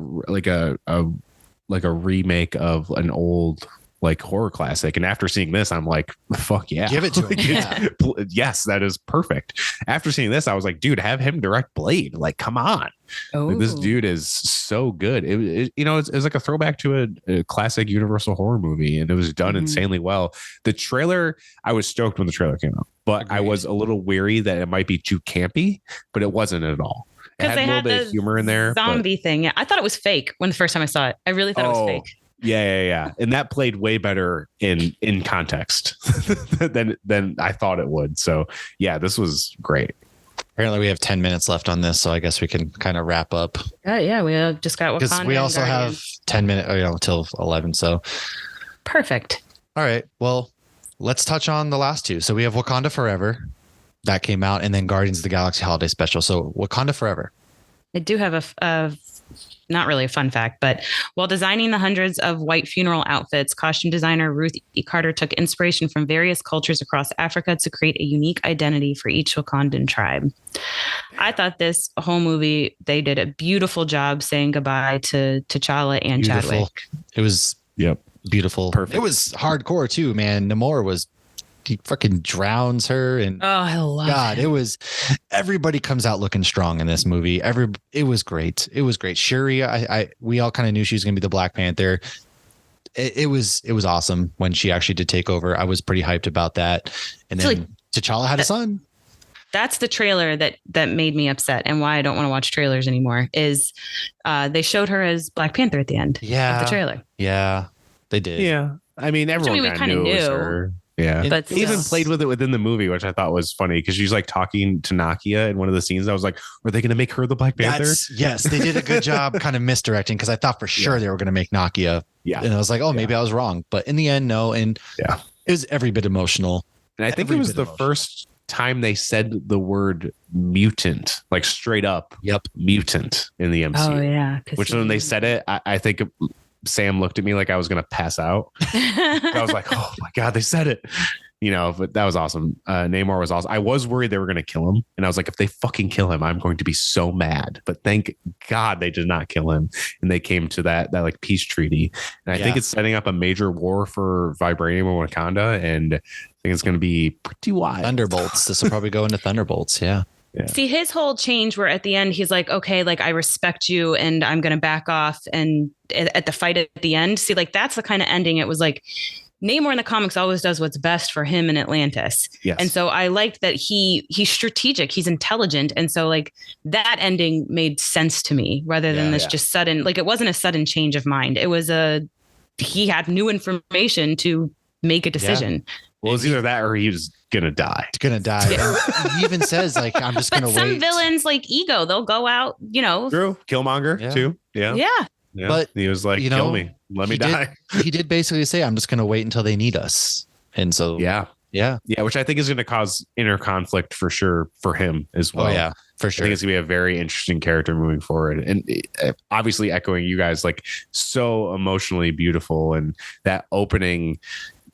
F: remake of an old like horror classic, and after seeing this I'm like, fuck yeah,
A: give it to him. Yeah.
F: Yes, that is perfect. After seeing this I was like, dude, have him direct Blade. Like, come on. Like, this dude is so good. It's like a throwback to a classic Universal horror movie, and it was done insanely well. The trailer, I was stoked when the trailer came out, but I was a little weary that it might be too campy, but it wasn't at all. It had a little bit of humor in there.
B: Zombie thing. Yeah. I thought it was fake when the first time I saw it. I really thought it was fake.
F: Yeah. And that played way better in context than I thought it would. So yeah, this was great.
A: Apparently we have 10 minutes left on this, so I guess we can kind of wrap up.
B: Yeah, we just got Wakanda.
A: Because we also have 10 minutes, until 11. So
B: perfect.
A: All right. Well, let's touch on the last 2. So we have Wakanda Forever. That came out, and then Guardians of the Galaxy Holiday Special. So Wakanda Forever.
B: I do have a not really a fun fact, but while designing the hundreds of white funeral outfits, costume designer Ruth E. Carter took inspiration from various cultures across Africa to create a unique identity for each Wakandan tribe. I thought this whole movie, they did a beautiful job saying goodbye to T'Challa and Chadwick.
A: It was beautiful. Perfect. It was hardcore too, man. Namor he fucking drowns her, and
B: I love
A: God, it was, everybody comes out looking strong in this movie. It was great. It was great. Shuri, we all kind of knew she was going to be the Black Panther. It was awesome when she actually did take over. I was pretty hyped about that. And then T'Challa had a son.
B: That's the trailer that made me upset, and why I don't want to watch trailers anymore is they showed her as Black Panther at the end of the trailer.
A: Yeah, they did.
F: Yeah. I mean, everyone kind of knew it was her. Yeah.
B: But
F: they even played with it within the movie, which I thought was funny because she's like talking to Nakia in one of the scenes. I was like, were they going to make her the Black Panther?
A: Yes, they did a good job kind of misdirecting because I thought for sure they were going to make Nakia.
F: Yeah.
A: And I was like, oh, maybe I was wrong. But in the end, no. And it was every bit emotional.
F: And I think it was the first time they said the word mutant, like straight up mutant in the MCU.
B: Oh, yeah.
F: Which when they said it, I think Sam looked at me like I was going to pass out. I was like, oh my God, they said it. But that was awesome. Namor was awesome. I was worried they were going to kill him. And I was like, if they fucking kill him, I'm going to be so mad. But thank God they did not kill him. And they came to that like peace treaty. And I think it's setting up a major war for Vibranium and Wakanda. And I think it's going to be pretty wild.
A: Thunderbolts. This will probably go into Thunderbolts. Yeah.
F: Yeah.
B: See, his whole change where at the end, he's like, okay, like I respect you and I'm going to back off. And at the fight at the end, see, like that's the kind of ending. It was like Namor in the comics always does what's best for him in Atlantis.
F: Yes.
B: And so I liked that he's strategic, he's intelligent. And so like that ending made sense to me rather than this just sudden, like it wasn't a sudden change of mind. It was he had new information to make a decision.
F: Yeah. Well, it's either that or he was going to die.
A: He's going to die. And he even says like, I'm just going to wait.
B: Some villains like Ego, they'll go out,
F: True. Killmonger too. Yeah.
B: Yeah.
A: But
F: he was like, kill me. Let me die.
A: He did basically say, I'm just going to wait until they need us. And so,
F: yeah, which I think is going to cause inner conflict for sure for him as well.
A: Oh, yeah, for sure.
F: I think it's going to be a very interesting character moving forward. And obviously echoing you guys, like so emotionally beautiful. And that opening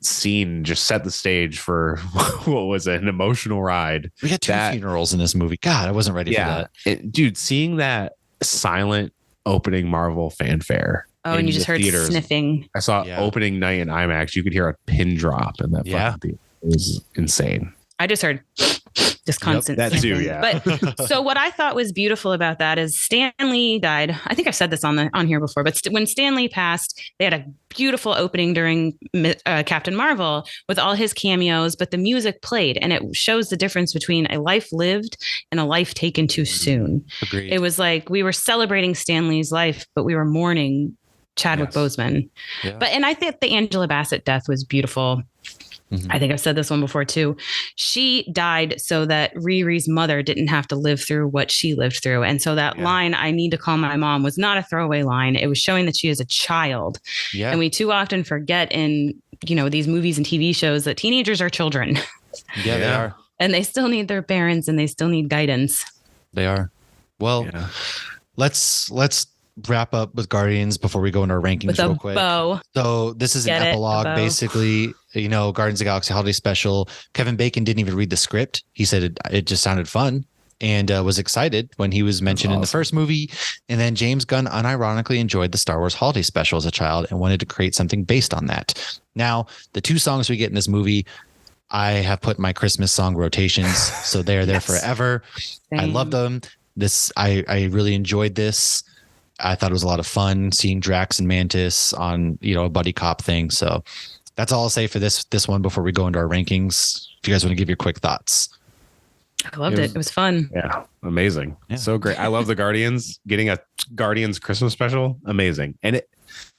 F: scene just set the stage for what was an emotional ride.
A: We got two funerals in this movie. God, I wasn't ready for that.
F: Dude, seeing that silent opening Marvel fanfare.
B: Oh, and you just heard sniffing.
F: I saw opening night in IMAX. You could hear a pin drop in that fucking theater. It was insane.
B: I just heard just constant.
F: That too, yeah.
B: But so what I thought was beautiful about that is Stan Lee died. I think I've said this on here before, but when Stan Lee passed, they had a beautiful opening during Captain Marvel with all his cameos, but the music played, and it shows the difference between a life lived and a life taken too soon.
A: Agreed.
B: It was like we were celebrating Stan Lee's life, but we were mourning Chadwick Boseman. Yeah. And I think the Angela Bassett death was beautiful. Mm-hmm. I think I've said this one before too. She died so that Riri's mother didn't have to live through what she lived through. And so that line, I need to call my mom, was not a throwaway line. It was showing that she is a child. Yeah. And we too often forget in, these movies and TV shows that teenagers are children.
A: Yeah, they are.
B: And they still need their parents and they still need guidance.
A: They are. Well, let's wrap up with Guardians before we go into our rankings real quick.
B: Bow.
A: So this is an epilogue, basically, Guardians of the Galaxy Holiday Special. Kevin Bacon didn't even read the script. He said it just sounded fun and was excited when he was mentioned in the first movie. And then James Gunn unironically enjoyed the Star Wars Holiday Special as a child and wanted to create something based on that. Now, the two songs we get in this movie, I have put in my Christmas song rotations, so they are there forever. Same. I love them. I really enjoyed this. I thought it was a lot of fun seeing Drax and Mantis on, a buddy cop thing. So that's all I'll say for this one before we go into our rankings. If you guys want to give your quick thoughts.
B: I loved it. It was fun.
F: Yeah. Amazing. Yeah. So great. I love the Guardians. Getting a Guardians Christmas special. Amazing. And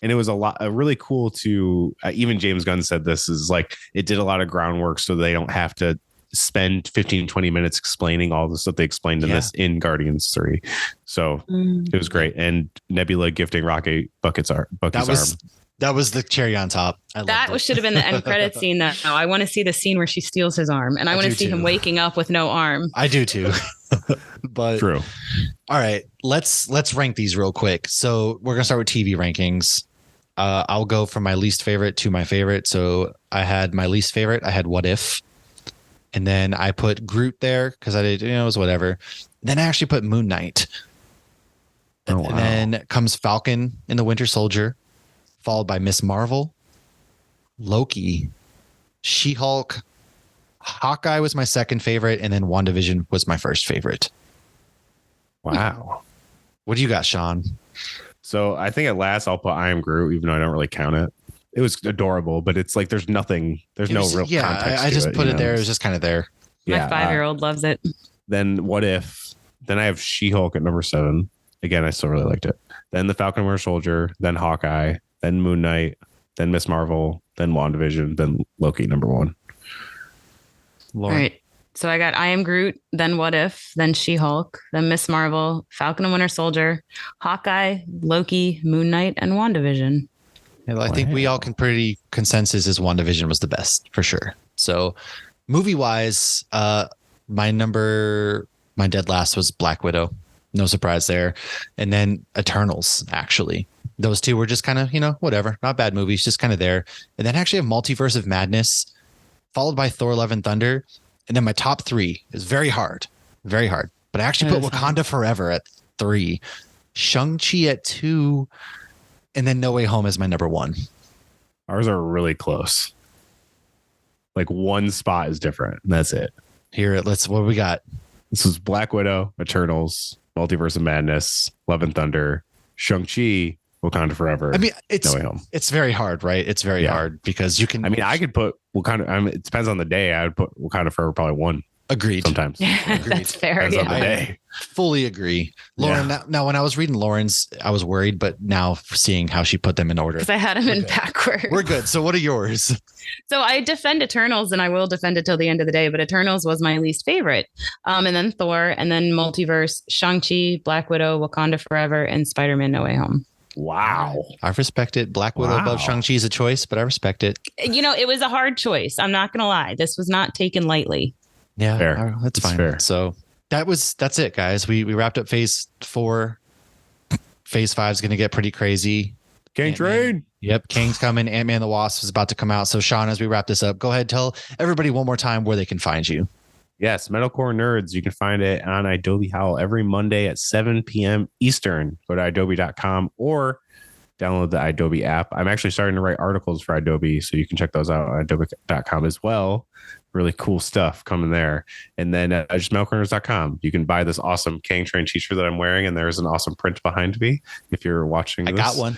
F: it was really cool to, even James Gunn said this is like, it did a lot of groundwork so they don't have to spend 15-20 minutes explaining all the stuff they explained in this in Guardians 3. So it was great. And Nebula gifting Rocket Bucky's arm.
A: That was the cherry on top.
B: That should have been the end credit scene. Though I want to see the scene where she steals his arm, and I want to see him waking up with no arm.
A: I do too. But
F: true.
A: All right, let's rank these real quick. So we're gonna start with TV rankings. I'll go from my least favorite to my favorite. So I had my least favorite. I had What If. And then I put Groot there because I did, it was whatever. Then I actually put Moon Knight. Oh, wow. And then comes Falcon and the Winter Soldier, followed by Miss Marvel, Loki, She-Hulk, Hawkeye was my second favorite, and then WandaVision was my first favorite.
F: Wow.
A: What do you got, Sean?
F: So I think at last I'll put I Am Groot, even though I don't really count it. It was adorable, but it's like there's no real context.
A: I just put it there. It was just kind of there.
B: My 5-year-old loves it.
F: Then What If? Then I have She-Hulk at number 7. Again, I still really liked it. Then The Falcon and Winter Soldier, then Hawkeye, then Moon Knight, then Miss Marvel, then WandaVision, then Loki, number 1.
B: Lauren. All right. So I got I Am Groot, then What If, then She-Hulk, then Miss Marvel, Falcon and Winter Soldier, Hawkeye, Loki, Moon Knight, and WandaVision.
A: Yeah, well, I think we all can pretty consensus is WandaVision was the best for sure. So movie wise, my dead last was Black Widow. No surprise there. And then Eternals, actually. Those two were just kind of, whatever. Not bad movies, just kind of there. And then actually have Multiverse of Madness, followed by Thor Love and Thunder. And then my top 3 is very hard. Very hard. But I actually put Wakanda Forever at 3, Shang-Chi at 2, and then No Way Home is my number 1.
F: Ours are really close. Like one spot is different. And that's it.
A: What we got?
F: This is Black Widow, Eternals, Multiverse of Madness, Love and Thunder, Shang-Chi, Wakanda Forever.
A: I mean,
F: No Way Home.
A: It's very hard, right? It's very hard because you can.
F: I mean, I could put Wakanda. It depends on the day. I would put Wakanda Forever probably 1.
A: Agreed.
F: Sometimes.
A: Agreed.
B: That's fair.
F: Depends on the day.
A: Fully agree. Lauren, now when I was reading Lauren's, I was worried, but now seeing how she put them in order.
B: Because I had them in backwards.
A: We're good. So what are yours?
B: So I defend Eternals, and I will defend it till the end of the day, but Eternals was my least favorite. And then Thor, and then Multiverse, Shang-Chi, Black Widow, Wakanda Forever, and Spider-Man No Way Home.
F: Wow.
A: I respect it. Black Widow above Shang-Chi is a choice, but I respect it.
B: It was a hard choice. I'm not going to lie. This was not taken lightly.
A: Yeah,
F: fair.
A: That's fine. Fair. So that's it, guys. We wrapped up phase 4. Phase 5 is going to get pretty crazy.
F: KANG TRAIN.
A: Yep. Kang's coming. Ant-Man and the Wasp is about to come out. So Sean, as we wrap this up, go ahead, tell everybody one more time where they can find you.
F: Yes, Metalcorenerds. You can find it on Adobe Howl every Monday at 7 p.m. Eastern. Go to adobe.com or download the Adobe app. I'm actually starting to write articles for Adobe, so you can check those out on adobe.com as well. Really cool stuff coming there. And then just metalcorenerds.com. You can buy this awesome KANG TRAIN t-shirt that I'm wearing, and there's an awesome print behind me if you're watching this.
A: I got one.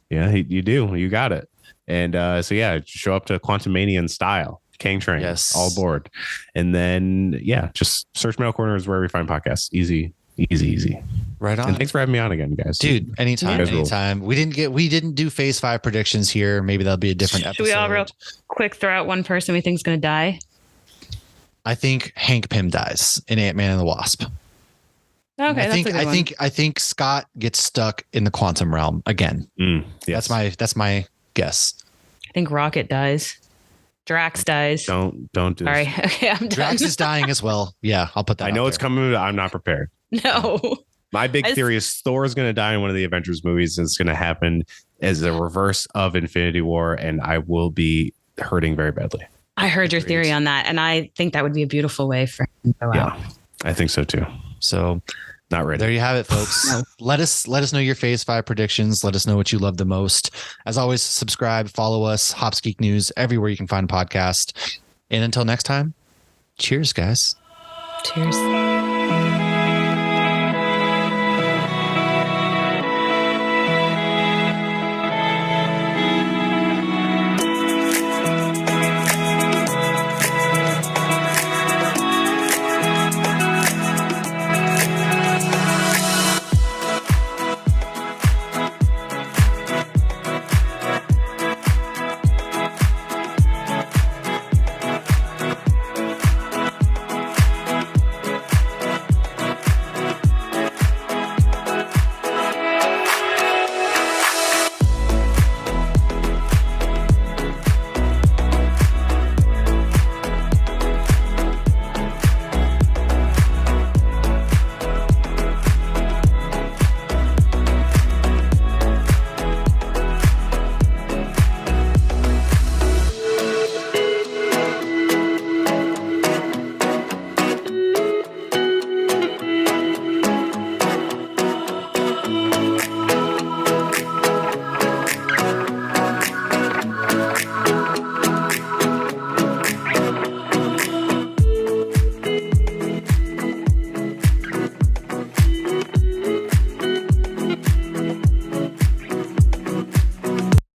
F: Yeah, you do. You got it. And show up to Quantum Mania in style. KANG TRAIN. Yes. All aboard. And then, just search Metalcorenerds wherever you find podcasts. Easy. Right on. And thanks for having me on again, guys.
A: Dude, anytime. We didn't do phase 5 predictions here. Maybe that'll be a different episode.
B: Should we all real quick throw out one person we think is going to die?
A: I think Hank Pym dies in Ant-Man and the Wasp.
B: Okay,
A: I think Scott gets stuck in the quantum realm again.
F: Yes.
A: That's my guess.
B: I think Rocket dies. Drax dies.
F: Don't do this.
B: Sorry. Okay, I'm done.
A: Drax is dying as well. Yeah, I'll put that.
F: I know it's coming, but I'm not prepared.
B: No.
F: My big theory is Thor is going to die in one of the Avengers movies, and it's going to happen as a reverse of Infinity War, and I will be hurting very badly.
B: I heard your theory on that, and I think that would be a beautiful way for him to go out.
F: I think so too.
A: So
F: not ready.
A: There you have it, folks. No. Let us know your phase 5 predictions. Let us know what you love the most. As always, subscribe, follow us, Hops Geek News, everywhere you can find a podcast. And until next time, cheers, guys.
B: Cheers.